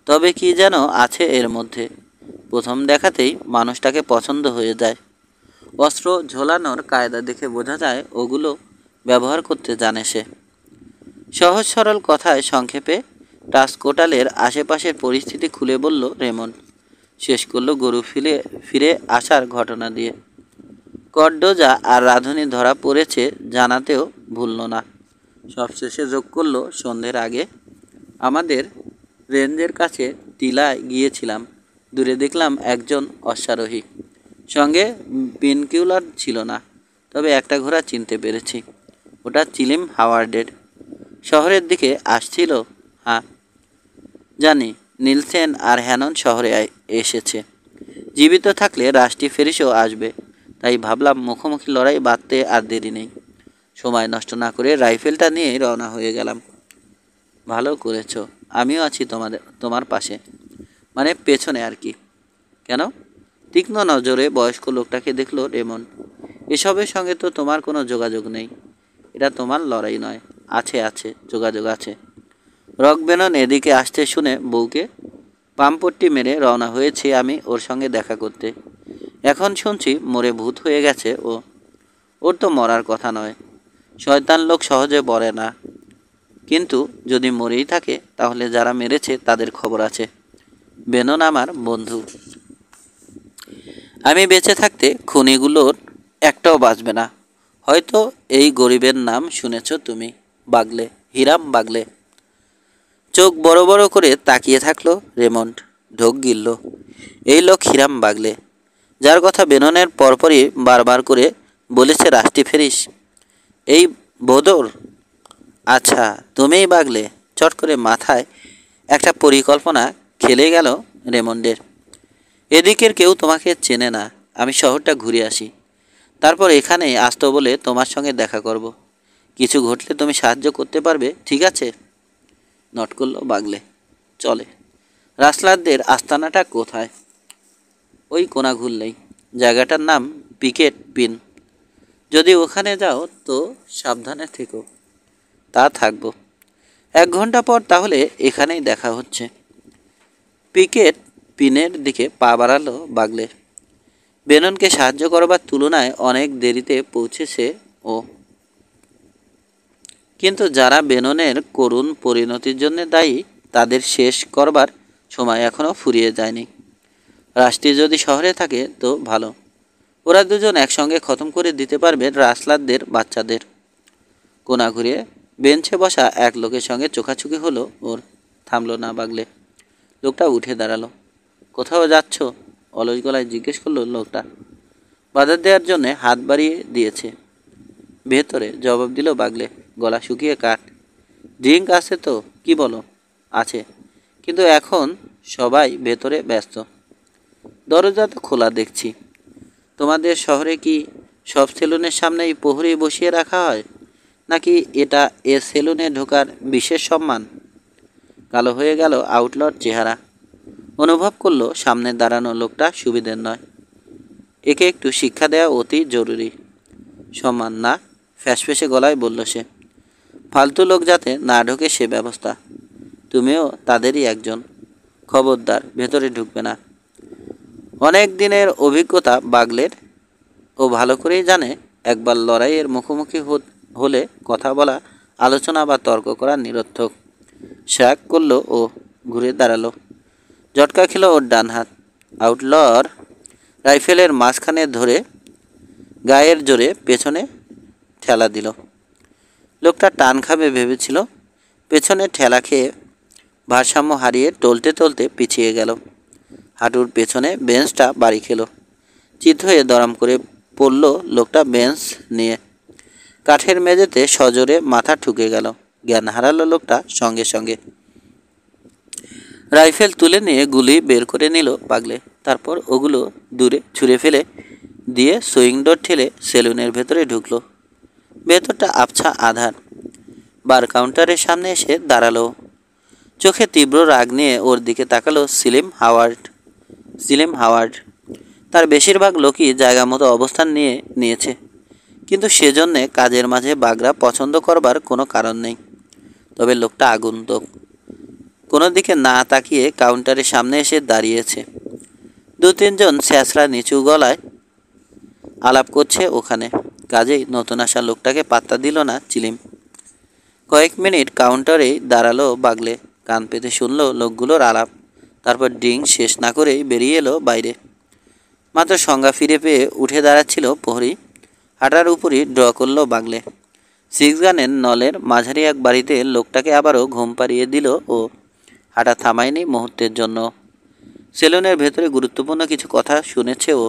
তবে কি যেন আছে এর মধ্যে। প্রথম দেখাতেই মানুষটাকে পছন্দ হয়ে যায়। অস্ত্র ঝোলানোর কায়দা দেখে বোঝা যায় ওগুলো ব্যবহার করতে জানে সে। সহজ সরল কথায় সংক্ষেপে টাসকোটালের আশেপাশের পরিস্থিতি খুলে বলল রেমন্ড। শেষ করলো গরু ফিরে আসার ঘটনা দিয়ে। কর্ডোজা আর রাঁধুনি ধরা পড়েছে জানাতেও ভুলল না। সবশেষে যোগ করলো সন্ধ্যের আগে আমাদের রেঞ্জের কাছে টিলায় গিয়েছিলাম। দূরে দেখলাম একজন অশ্বারোহী। সঙ্গে পিনকিউলার ছিল না, তবে একটা ঘোড়া চিনতে পেরেছি। ওটা চিলিম হাওয়ার্ডের। শহরের দিকে আসছিল। হ্যাঁ জানি, নিলসেন আর হ্যানন শহরে এসেছে। জীবিত থাকলে রাস্টি ফেরিসও আসবে। তাই ভাবলাম মুখোমুখি লড়াই বাঁধতে আর দেরি নেই। সময় নষ্ট না করে রাইফেলটা নিয়ে রওনা হয়ে গেলাম। ভালো করেছো, আমিও আছি তোমার পাশে, মানে পেছনে আর কি। কেন? তীক্ষ্ণ নজরে বয়স্ক লোকটাকে দেখলো রেমন্ড। এসবের সঙ্গে তো তোমার কোনো যোগাযোগ নেই। এটা তোমার লড়াই নয়। আছে আছে, যোগাযোগ আছে। রকবেনন এদিকে আসতে শুনে বউকে পামপট্টি মেরে রওনা হয়েছি আমি ওর সঙ্গে দেখা করতে। এখন শুনছি মরে ভূত হয়ে গেছে ও। ওর তো মরার কথা নয়। শয়তান লোক সহজে মরে না। কিন্তু যদি মরেই থাকে তাহলে যারা মেরেছে তাদের খবর আছে। বেনন আমার বন্ধু। আমি বেঁচে থাকতে খুনিগুলোর একটাও বাঁচবে না। হয়তো এই গরিবের নাম শুনেছ তুমি, বাগলে, হিরাম বাগলে। চোখ বড় বড় করে তাকিয়ে থাকলো রেমন্ড। ঢোক গিলল। এই লোক হিরাম বাগলে, যার কথা বেননের পরপরই বারবার করে বলেছে রাষ্ট্রি ফেরিস। এই বদর? আচ্ছা, তুমিই বাগলে। চট করে মাথায় একটা পরিকল্পনা খেলে গেল রেমন্ডের। এদিকের কেউ তোমাকে চেনে না। আমি শহরটা ঘুরে আসি, তারপর এখানে আসতো বলে তোমার সঙ্গে দেখা করব। কিছু ঘটলে তুমি সাহায্য করতে পারবে, ঠিক আছে? নট করলো বাগলে। চলে। রাসলারদের আস্তানাটা কোথায়? ওই কোনা ঘুরলেই। জায়গাটার নাম পিকেট পিন। যদি ওখানে যাও তো সাবধানে থেকো। তা থাকবো। 1 ঘন্টা পর তাহলে এখানেই দেখা হচ্ছে। পিকেট পিনের দিকে পা বাড়ালো বাগলে। বেননকে সাহায্য করবার তুলনায় অনেক দেরিতে পৌঁছেছে ও। কিন্তু যারা বেননের করুণ পরিণতির জন্য দায়ী তাদের শেষ করবার সময় এখনও ফুরিয়ে যায়নি। রাষ্ট্রী যদি শহরে থাকে তো ভালো। ওরা দুজন একসঙ্গে খতম করে দিতে পারবে রাসলারদের বাচ্চাদের। কোনা ঘুরিয়ে বেঞ্চে বসা এক লোকের সঙ্গে চোখাচোখি হলো ওর। থামলো না বাগলে। লোকটা উঠে দাঁড়ালো। কোথাও যাচ্ছ? অলস গলায় জিজ্ঞেস করলো লোকটা। বাধা দেওয়ার জন্যে হাত বাড়িয়ে দিয়েছে। ভেতরে, জবাব দিল বাগলে, গলা শুকিয়ে কাঠ। ড্রিঙ্ক আছে তো? কি বলো? আছে, কিন্তু এখন সবাই ভেতরে ব্যস্ত। দরজা তো খোলা দেখছি। তোমাদের শহরে কি সব সেলুনের সামনেই প্রহরী বসিয়ে রাখা হয়, নাকি এটা এ সেলুনে ঢোকার বিশেষ সম্মান? কালো হয়ে গেল আউটলট চেহারা। অনুভব করলো সামনে দাঁড়ানো লোকটা সুবিধের নয়। একে একটু শিক্ষা দেওয়া অতি জরুরি। সম্মান না, ফ্যাসফেসে গলায় বলল সে। ফালতু লোক যাতে না ঢোকে সে ব্যবস্থা। তুমিও তাদেরই একজন। খবরদার, ভেতরে ঢুকবে না। অনেক দিনের অভিজ্ঞতা বাগলের। ও ভালো করেই জানে একবার লড়াইয়ের মুখোমুখি হলে কথা বলা, আলোচনা বা তর্ক করা নিরর্থক। শ্যাক করলো ও ঘুরে দাঁড়ালো। ঝটকা খেল ওর ডান হাত। আউটলর রাইফেলের মাঝখানে ধরে গায়ের জোরে পেছনে ঠেলা দিল। লোকটা টান খাবে ভেবেছিল। পেছনে ঠেলা খেয়ে ভারসাম্য হারিয়ে টলতে টলতে পিছিয়ে গেল। হাঁটুর পেছনে বেঞ্চটা বাড়ি খেল। চিত হয়ে দরাম করে পড়ল লোকটা বেঞ্চ নিয়ে। কাঠের মেঝেতে সজোরে মাথা ঠুকে গেল। জ্ঞান হারালো লোকটা সঙ্গে সঙ্গে। রাইফেল তুলে নিয়ে গুলি বের করে নিল পাগলে। তারপর ওগুলো দূরে ছুঁড়ে ফেলে দিয়ে সুইং ডোর ঠেলে সেলুনের ভেতরে ঢুকলো। ভেতরটা আবছা আধার। বার কাউন্টারের সামনে এসে দাঁড়ালো। চোখে তীব্র রাগ নিয়ে ওর দিকে তাকালো সিলিম হাওয়ার্ড। তার বেশিরভাগ লোকই জায়গা মতো অবস্থান নিয়েছে, কিন্তু সেজন্যে কাজের মাঝে বাগড়া পছন্দ করবার কোনো কারণ নেই। তবে লোকটা আগন্তুক। কোনো দিকে না তাকিয়ে কাউন্টারের সামনে এসে দাঁড়িয়েছে। 2-3 জন স্যাঁচড়া নিচু গলায় আলাপ করছে ওখানে। কাজেই নতুন আসা লোকটাকে পাত্তা দিল না চিলিম। কয়েক মিনিট কাউন্টারেই দাঁড়ালো বাগলে। কান পেতে শুনল লোকগুলোর আলাপ। তারপর ড্রিঙ্ক শেষ না করেই বেরিয়ে এলো বাইরে। মাত্র সংজ্ঞা ফিরে পেয়ে উঠে দাঁড়াচ্ছিল প্রহরী। হাঁটার উপরই ড্র করলো বাগলে। 6 গানের নলের মাঝারি এক বাড়িতে লোকটাকে আবারও ঘুম পাড়িয়ে দিল ও। হাঁটা থামায়নি মুহূর্তের জন্য। সেলুনের ভেতরে গুরুত্বপূর্ণ কিছু কথা শুনেছে ও।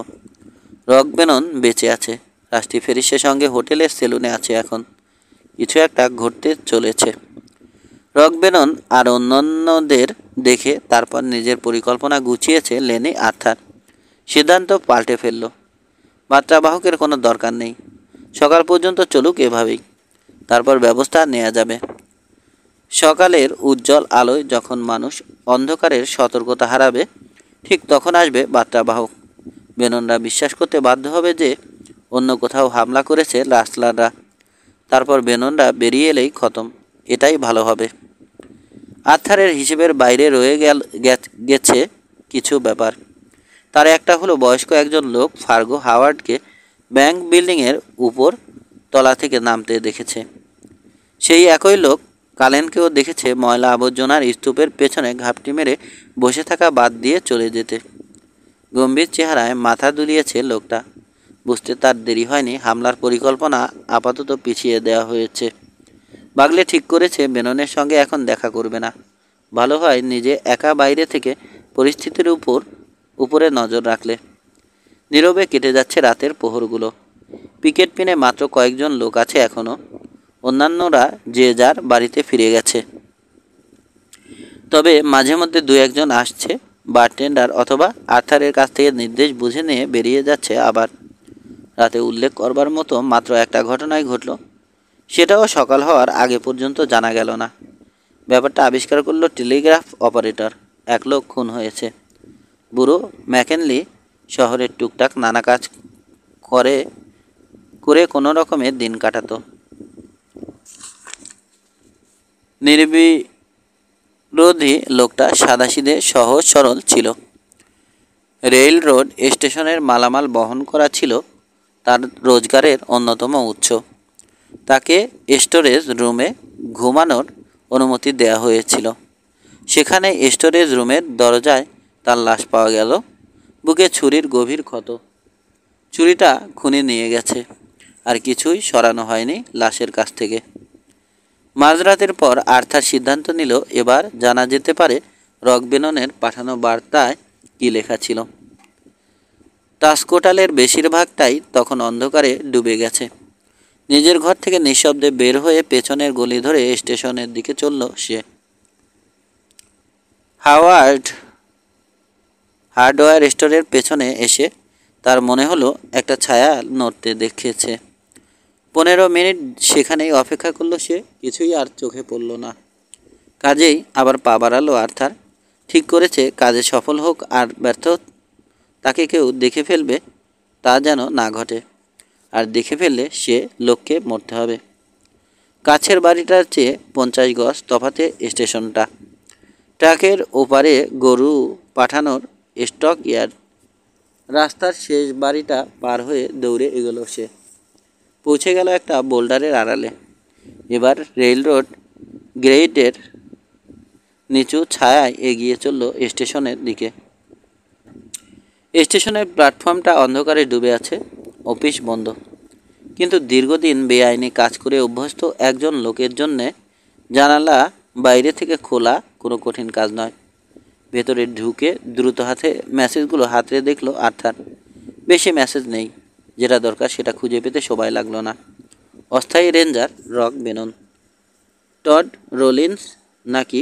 রকবেনন বেঁচে আছে। রাষ্ট্রী ফেরিসের সঙ্গে হোটেলের সেলুনে আছে এখন। কিছু একটা ঘটতে চলেছে। রকবেনন আর অন্যান্যদের দেখে তারপর নিজের পরিকল্পনা গুছিয়েছে লেনি আর্থার। সিদ্ধান্ত পাল্টে ফেলল। বার্তাবাহকের কোনো দরকার নেই। সকাল পর্যন্ত চলুক এভাবেই, তারপর ব্যবস্থা নেওয়া যাবে। সকালের উজ্জ্বল আলোয় যখন মানুষ অন্ধকারের সতর্কতা হারাবে, ঠিক তখন আসবে বার্তাবাহক। বেননরা বিশ্বাস করতে বাধ্য হবে যে অন্য কোথাও হামলা করেছে রাসলাররা। তারপর বেননরা বেরিয়ে এলেই খতম। এটাই ভালো হবে। আর্থারের হিসেবের বাইরে রয়ে গেছে কিছু ব্যাপার। তার একটা হলো বয়স্ক একজন লোক ফার্গো হাওয়ার্ডকে ব্যাংক বিল্ডিংয়ের উপর তলা থেকে নামতে দেখেছে। সেই একই লোক কালেনকেও দেখেছে ময়লা আবর্জনার স্তূপের পেছনে ঘাপটি মেরে বসে থাকা বাদ দিয়ে চলে যেতে। গম্ভীর চেহারায় মাথা দুলিয়েছে লোকটা। বুঝতে তার দেরি হয়নি, হামলার পরিকল্পনা আপাতত পিছিয়ে দেওয়া হয়েছে। বাগলে ঠিক করেছে বেননের সঙ্গে এখন দেখা করবে না। ভালো হয় নিজে একা বাইরে থেকে পরিস্থিতির উপরে নজর রাখলে। নীরবে কেটে যাচ্ছে রাতের প্রহরগুলো। পিকেট পিনে মাত্র কয়েকজন লোক আছে এখনও। অন্যান্যরা যে যার বাড়িতে ফিরে গেছে। তবে মাঝে মধ্যে দু একজন আসছে, বারটেন্ডার অথবা আর্থারের কাছ থেকে নির্দেশ বুঝে নিয়ে বেরিয়ে যাচ্ছে আবার। রাতে উল্লেখ করবার মতো মাত্র একটা ঘটনাই ঘটল, সেটাও সকাল হওয়ার আগে পর্যন্ত জানা গেল না। ব্যাপারটা আবিষ্কার করলো টেলিগ্রাফ অপারেটর। এক লোক খুন হয়েছে। বুড়ো ম্যাকেনলি শহরের টুকটাক নানা কাজ করে করে কোনো রকমের দিন কাটাতো। নির্বিরোধী লোকটা সাদাসিধে সহজ সরল ছিল। রেল রোড স্টেশনের মালামাল বহন করা ছিল তার রোজগারের অন্যতম উৎস। তাকে স্টোরেজ রুমে ঘুমানোর অনুমতি দেওয়া হয়েছিল। সেখানে স্টোরেজ রুমের দরজায় তার লাশ পাওয়া গেল। বুকে ছুরির গভীর ক্ষত। ছুরিটা খুনি নিয়ে গেছে, আর কিছুই সরানো হয়নি লাশের কাছ থেকে। মাঝরাতের পর আর্থার সিদ্ধান্ত নিল এবার জানা যেতে পারে রক বেননের পাঠানো বার্তায় কী লেখা ছিল। টাস্কোটালের বেশিরভাগটাই তখন অন্ধকারে ডুবে গেছে। নিজের ঘর থেকে নিঃশব্দে বের হয়ে পেছনের গলি ধরে স্টেশনের দিকে চলল সে। হার্ডওয়্যার স্টোরের পেছনে এসে তার মনে হলো একটা ছায়া নড়তে দেখেছে। 15 মিনিট সেখানেই অপেক্ষা করলো সে, কিছুই আর চোখে পড়ল না। কাজেই আবার পা বাড়ালো আর্থার। ঠিক করেছে কাজে সফল হোক আর ব্যর্থ তাকে কেউ দেখে ফেলবে তা যেন না ঘটে। আর দেখে ফেললে সে লোককে মরতে হবে। কাছের বাড়িটার চেয়ে 50 গজ তফাতে স্টেশনটা। ট্রাকের ওপারে গরু পাঠানোর স্টক ইয়ার্ড। রাস্তার শেষ বাড়িটা পার হয়ে দৌড়ে এগোলো সে। পৌঁছে গেল একটা বোল্ডারের আড়ালে। এবার রেল রোড গ্রেটের নিচু ছায়ায় এগিয়ে চলল স্টেশনের দিকে। স্টেশনের প্ল্যাটফর্মটা অন্ধকারে ডুবে আছে। অফিস বন্ধ, কিন্তু দীর্ঘদিন বেআইনি কাজ করে অভ্যস্ত একজন লোকের জন্যে জানালা বাইরে থেকে খোলা কোনো কঠিন কাজ নয়। ভেতরে ঢুকে দ্রুত হাতে মেসেজগুলো হাতড়ে দেখলো আর্থার। বেশি মেসেজ নেই, যেটা দরকার সেটা খুঁজে পেতে সময় লাগলো না। অস্থায়ী রেঞ্জার রক বেনন। টড রোলিন্স নাকি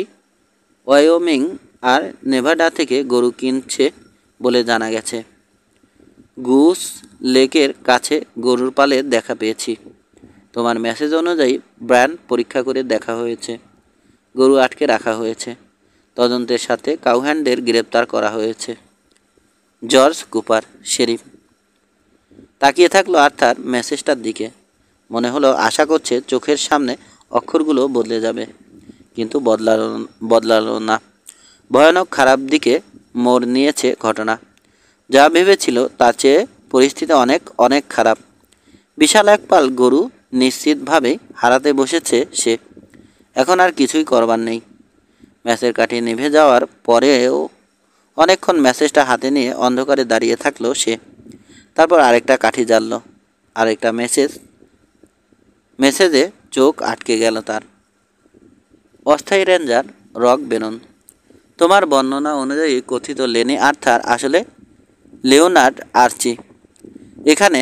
ওয়াইওমিং আর নেভাডা থেকে গরু কিনছে বলে জানা গেছে। গুস লেকের কাছে গরুর পালের দেখা পেয়েছি। তোমার মেসেজ অনুযায়ী ব্র্যান্ড পরীক্ষা করে দেখা হয়েছে। গরু আটকে রাখা হয়েছে। তদন্তের সাথে কাউহ্যান্ডের গ্রেপ্তার করা হয়েছে। George Cooper, sheriff. তাকিয়ে থাকলো আর্থার মেসেজটার দিকে। মনে হলো আশা করছে চোখের সামনে অক্ষরগুলো বদলে যাবে, কিন্তু বদলালো না। ভয়ানক খারাপ দিকে মোড় নিয়েছে ঘটনা। যা ভেবেছিল তার চেয়ে পরিস্থিতি অনেক অনেক খারাপ। বিশাল এক পাল গরু নিশ্চিতভাবে হারাতে বসেছে সে। এখন আর কিছুই করবার নেই। ম্যাচের কাঠি নিভে যাওয়ার পরেও অনেকক্ষণ মেসেজটা হাতে নিয়ে অন্ধকারে দাঁড়িয়ে থাকলো সে। তারপর আরেকটা কাঠি জ্বাললো। আরেকটা মেসেজে চোখ আটকে গেল তার। অস্থায়ী রেঞ্জার রক বেনন, তোমার বর্ণনা অনুযায়ী কথিত লেনি আর্থার আসলে লিওনার্ড আর্চি। এখানে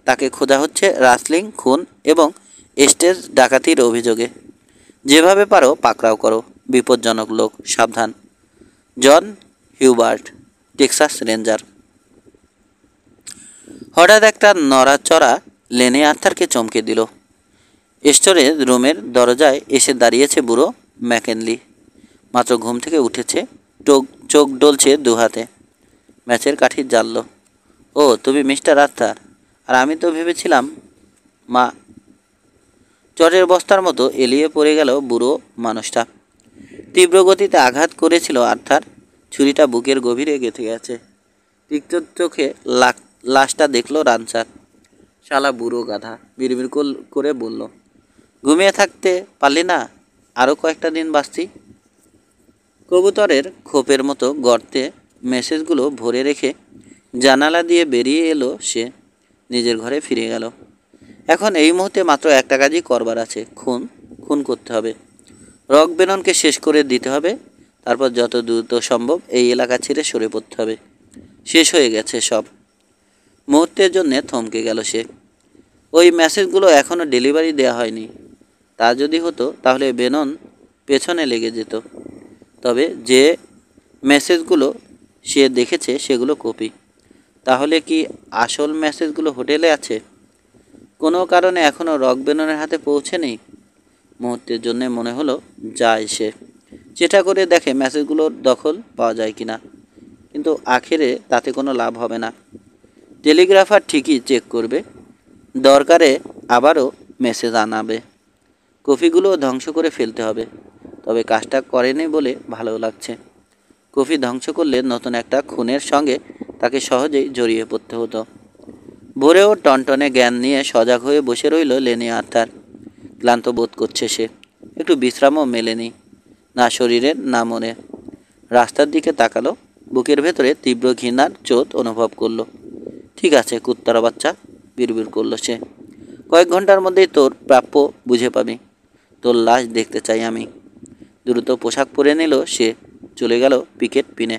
তাকে খোঁজা হচ্ছে রাসলিং, খুন এবং স্টেজ ডাকাতির অভিযোগে। যেভাবে পারো পাকড়াও করো। বিপজ্জনক লোক, সাবধান। জন হিউবার্ট, টেক্সাস রেঞ্জার। হঠাৎ একটা নড়াচড়া লেনি আর্থারকে চমকে দিল। স্টোরেজ রুমের দরজায় এসে দাঁড়িয়েছে বুড়ো ম্যাকেনলি। মাত্র ঘুম থেকে উঠেছে, চোখ ডলছে দু হাতে। ম্যাচের কাঠি জ্বালল। ও তুমি মিস্টার আর্থার, আর আমি তো ভেবেছিলাম মা। চটের বস্তার মতো এলিয়ে পড়ে গেল বুড়ো মানুষটা। তীব্র গতিতে আঘাত করেছিল আর্থার। ছুরিটা বুকের গভীরে গেঁথে গেছে। তিক্ত চোখে লাশটা দেখলো রানসার। শালা বুড়ো গাধা, বিড়বিড় করে বলল, ঘুমিয়ে থাকতে পারলি না? আরও কয়েকটা দিন বাঁচতি। কবুতরের খোপের মতো গর্তে মেসেজগুলো ভরে রেখে জানালা দিয়ে বেরিয়ে এলো সে। নিজের ঘরে ফিরে গেল। এখন এই মুহূর্তে মাত্র একটা কাজই করবার আছে, খুন করতে হবে। রক বেননকে শেষ করে দিতে হবে। তারপর যত দ্রুত সম্ভব এই এলাকা ছেড়ে সরে পড়তে হবে। শেষ হয়ে গেছে সব। মুহূর্তের জন্যে থমকে গেল সে। ওই মেসেজগুলো এখনও ডেলিভারি দেওয়া হয়নি। তা যদি হতো তাহলে বেনন পেছনে লেগে যেত। তবে যে মেসেজগুলো সে দেখেছে সেগুলো কপি। তাহলে কি আসল মেসেজগুলো হোটেলে আছে? কোনো কারণে এখনও রক বেননের হাতে পৌঁছেনি। মুহূর্তের জন্য মনে হলো যায় সে চেষ্টা করে দেখে মেসেজগুলোর দখল পাওয়া যায় কিনা। কিন্তু আখেরে তাতে কোনো লাভ হবে না। টেলিগ্রাফার ঠিকই চেক করবে, দরকারে আবারও মেসেজ আনাবে। কপিগুলো ধ্বংস করে ফেলতে হবে। তবে কাজটা করেনি বলে ভালো লাগছে। কপি ধ্বংস করলে নতুন একটা খুনের সঙ্গে তাকে সহজেই জড়িয়ে পড়তে হতো। ভোরেও টনটনে জ্ঞান নিয়ে সজাগ হয়ে বসে রইল লেনি আর্থার। ক্লান্ত বোধ করছে সে। একটু বিশ্রামও মেলেনি, না শরীরের না মনে। রাস্তার দিকে তাকালো। বুকের ভেতরে তীব্র ঘৃণার চোট অনুভব করলো। ঠিক আছে কুত্তার বাচ্চা, বিড়বিড় করলো সে, কয়েক ঘন্টার মধ্যেই তোর প্রাপ্য বুঝে পাবি। তোর লাশ দেখতে চাই আমি। দ্রুত পোশাক পরে নিল সে। চলে গেল পিকেট পিনে।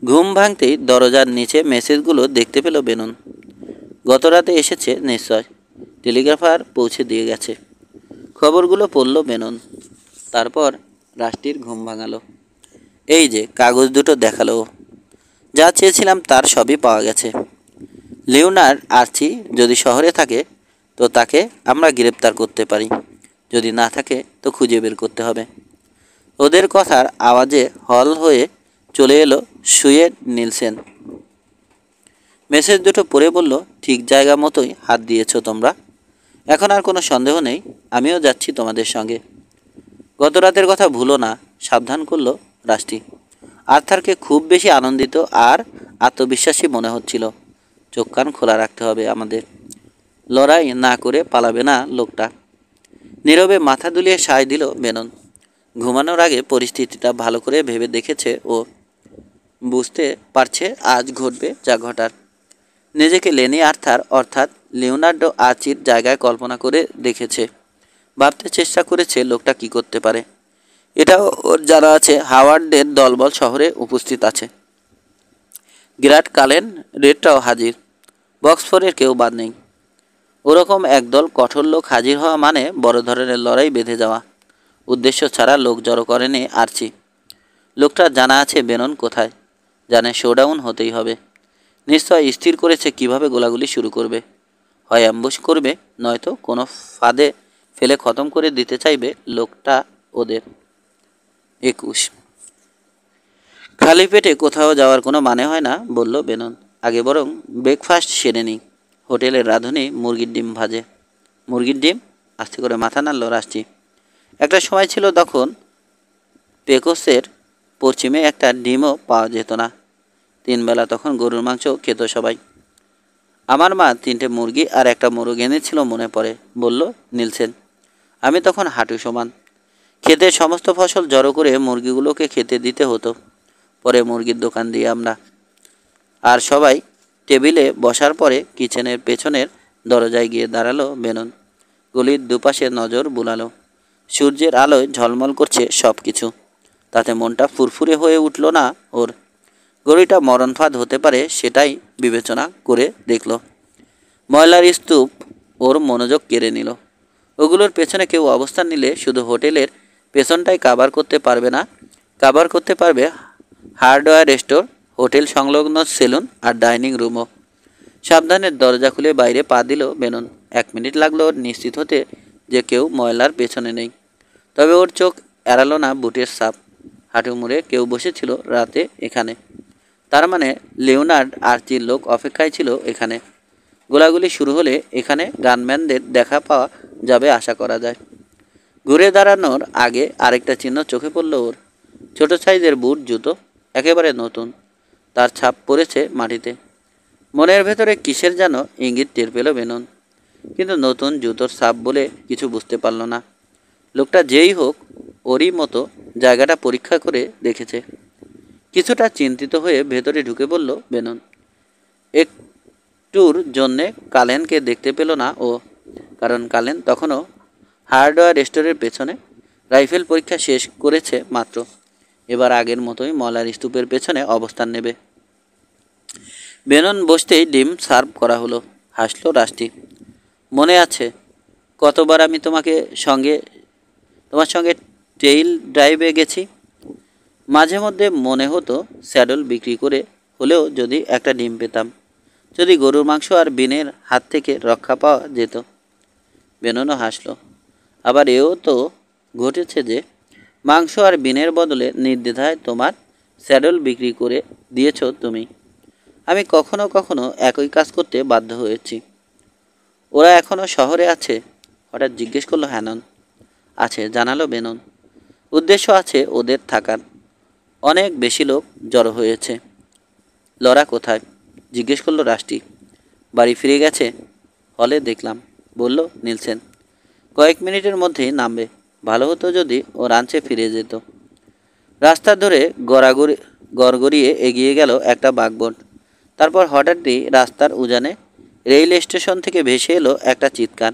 ঘুম ভাঙতেই দরজার নিচে মেসেজগুলো দেখতে পেল বেনন। গত রাতে এসেছে নিশ্চয়। টেলিগ্রাফার পৌঁছে দিয়ে গেছে। খবরগুলো পড়ল বেনন। তারপর রাষ্ট্রীর ঘুম ভাঙালো। এই যে কাগজ দুটো দেখালো। যা চেয়েছিলাম তার সবই পাওয়া গেছে। লিওনার আর্চি যদি শহরে থাকে তো তাকে আমরা গ্রেপ্তার করতে পারি। যদি না থাকে তো খুঁজে বের করতে হবে। ওদের কথার আওয়াজে হল হয়ে চলে এলো সুয়েড নিলসেন। মেসেজ দুটো পড়ে বলল, ঠিক জায়গা মতোই হাত দিয়েছ তোমরা। এখন আর কোনো সন্দেহ নেই, আমিও যাচ্ছি তোমাদের সঙ্গে। গত রাতের কথা ভুলো না, সাবধান করলো রাষ্ট্রী। আর্থারকে খুব বেশি আনন্দিত আর আত্মবিশ্বাসী মনে হচ্ছিল। চোখ কান খোলা রাখতে হবে আমাদের। লড়াই না করে পালাবে না লোকটা। নীরবে মাথা দুলিয়ে সায় দিল বেনন। ঘুমানোর আগে পরিস্থিতিটা ভালো করে ভেবে দেখেছে ও। বুঝতে পারছে আজ ঘটবে যা ঘটার। নিজেকে লেনি আর্থার অর্থাৎ লিওনার্ডো আর্চির জায়গায় কল্পনা করে দেখেছে। ভাবতে চেষ্টা করেছে লোকটা কি করতে পারে। এটাও ওর জানা আছে হাওয়ার্ডের দলবল শহরে উপস্থিত আছে। গ্রাট কালেন রেডটাও হাজির। বক্সফোর্ডের কেউ বাদ নেই। ওরকম একদল কঠোর লোক হাজির হওয়া মানে বড় ধরনের লড়াই বেঁধে যাওয়া। উদ্দেশ্য ছাড়া লোক জড়ো করেনি আর্চি। লোকটা জানা আছে বেনন কোথায়। জানে শোডাউন হতেই হবে। নিশ্চয় স্থির করেছে কিভাবে গোলাগুলি শুরু করবে। হয় অ্যাম্বুশ করবে, নয়তো কোনো ফাঁদে ফেলে খতম করে দিতে চাইবে লোকটা ওদের। 21। খালি পেটে কোথাও যাওয়ার কোনো মানে হয় না, বলল বেনন। আগে বরং ব্রেকফাস্ট সেরে নিই। হোটেলের রাঁধুনি মুরগির ডিম ভাজে। মুরগির ডিম? আস্তে করে মাথা নাড়ল রাষ্ট্রী। একটা সময় ছিল তখন পেকোসের পশ্চিমে একটা ডিমও পাওয়া যেত না। 3 বেলা তখন গরুর মাংস খেত সবাই। আমার মা 3টে মুরগি আর একটা মোরগ এনেছিল মনে পড়ে, বলল নিলসেন। আমি তখন হাঁটু সমান। ক্ষেতের সমস্ত ফসল জড়ো করে মুরগিগুলোকে খেতে দিতে হতো। পরে মুরগির দোকান দিয়ে আমরা। আর সবাই টেবিলে বসার পরে কিচেনের পেছনের দরজায় গিয়ে দাঁড়ালো বেনন। গলির দুপাশে নজর বুলালো। সূর্যের আলোয় ঝলমল করছে সব কিছু। তাতে মনটা ফুরফুরে হয়ে উঠল না ওর। গড়িটা মরণফাঁদ হতে পারে সেটাই বিবেচনা করে দেখল। ময়লার স্তূপ ওর মনোযোগ কেড়ে নিল। ওগুলোর পেছনে কেউ অবস্থান নিলে শুধু হোটেলের পেছনটাই কাভার করতে পারবে না, কাভার করতে পারবে হার্ডওয়্যার স্টোর, হোটেল সংলগ্ন সেলুন আর ডাইনিং রুমও। সাবধানে দরজা খুলে বাইরে পা দিল বেনন। 1 মিনিট লাগলো ওর নিশ্চিত হতে যে কেউ ময়লার পেছনে নেই। তবে ওর চোখ এড়ালো না বুটের ছাপ। হাঁটু মুড়ে কেউ বসেছিল রাতে এখানে। তার মানে লিওনার্ড আর্চির লোক অপেক্ষায় ছিল এখানে। গোলাগুলি শুরু হলে এখানে গানম্যানদের দেখা পাওয়া যাবে আশা করা যায়। ঘুরে দাঁড়ানোর আগে আরেকটা চিহ্ন চোখে পড়ল ওর। ছোট সাইজের বুট জুতো, একেবারে নতুন। তার ছাপ পড়েছে মাটিতে। মনের ভেতরে কিসের যেন ইঙ্গিত টের পেল বেনন, কিন্তু নতুন জুতোর ছাপ বলে কিছু বুঝতে পারল না। লোকটা যেই হোক, ওরই মতো জায়গাটা পরীক্ষা করে দেখেছে। কিছুটা চিন্তিত হয়ে ভেতরে ঢুকে পড়ল বেনন। একটুর জন্যে কালেনকে দেখতে পেল না ও, কারণ কালেন তখনও হার্ডওয়্যার স্টোরের পেছনে রাইফেল পরীক্ষা শেষ করেছে মাত্র। এবার আগের মতোই মলার স্তূপের পেছনে অবস্থান নেবে। বেনন বসতেই ডিম সার্ভ করা হলো। হাসলো রাষ্ট্রী। মনে আছে কতবার আমি তোমার সঙ্গে টেইল ড্রাইভে গেছি? মাঝে মধ্যে মনে হতো স্যাডল বিক্রি করে হলেও যদি একটা ডিম পেতাম, যদি গরুর মাংস আর বিনের হাত থেকে রক্ষা পাওয়া যেত। বেননও হাসলো। আবার এও তো ঘটেছে যে মাংস আর বিনের বদলে নির্দ্বিধায় তোমার স্যাডল বিক্রি করে দিয়েছ তুমি। আমি কখনো কখনো একই কাজ করতে বাধ্য হয়েছি। ওরা এখনও শহরে আছে? হঠাৎ জিজ্ঞেস করলো হ্যানন। আছে, জানালো বেনন। উদ্দেশ্য আছে ওদের থাকার। অনেক বেশি লোক জড়ো হয়েছে। লরা কোথায়? জিজ্ঞেস করলো রাষ্ট্রী। বাড়ি ফিরে গেছে, হলে দেখলাম, বলল নিলসেন। কয়েক মিনিটের মধ্যেই নামবে। ভালো হতো যদি ও রাঞ্চে ফিরে যেত। রাস্তা ধরে গড়গড়িয়ে এগিয়ে গেল একটা বাগবোট। তারপর হঠাৎই রাস্তার উজানে রেল স্টেশন থেকে ভেসে এলো একটা চিৎকার।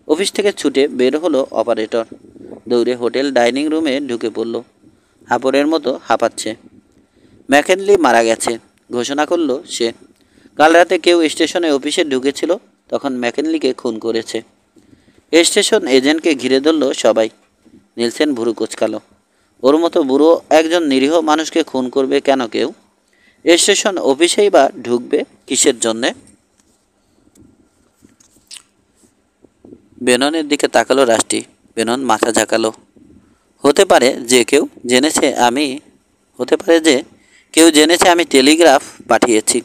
অফিস থেকে ছুটে বের হলো অপারেটর। দৌড়ে হোটেল ডাইনিং রুমে ঢুকে পড়ল। হাঁপড়ের মতো হাঁপাচ্ছে। ম্যাকেনলি মারা গেছে, ঘোষণা করল সে। কাল রাতে কেউ স্টেশনে অফিসে ঢুকেছিল, তখন ম্যাকেনলিকে খুন করেছে। স্টেশন এজেন্টকে ঘিরে ধরল সবাই। নিলসেন ভুরু কুচকালো। ওর মতো বুড়ো একজন নিরীহ মানুষকে খুন করবে কেন কেউ? স্টেশন অফিসেই বা ঢুকবে কিসের জন্যে? বেননের দিকে তাকালো রাষ্ট্রী। বেনন মাথা ঝাঁকালো। হতে পারে যে কেউ জেনেছে আমি টেলিগ্রাফ পাঠিয়েছি।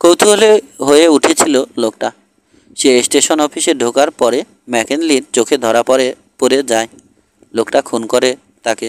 কৌতূহলী হয়ে উঠেছিল লোকটা। সে স্টেশন অফিসে ঢোকার পরে ম্যাকেনলির চোখে ধরা পড়ে যায়। লোকটা খুন করে তাকে।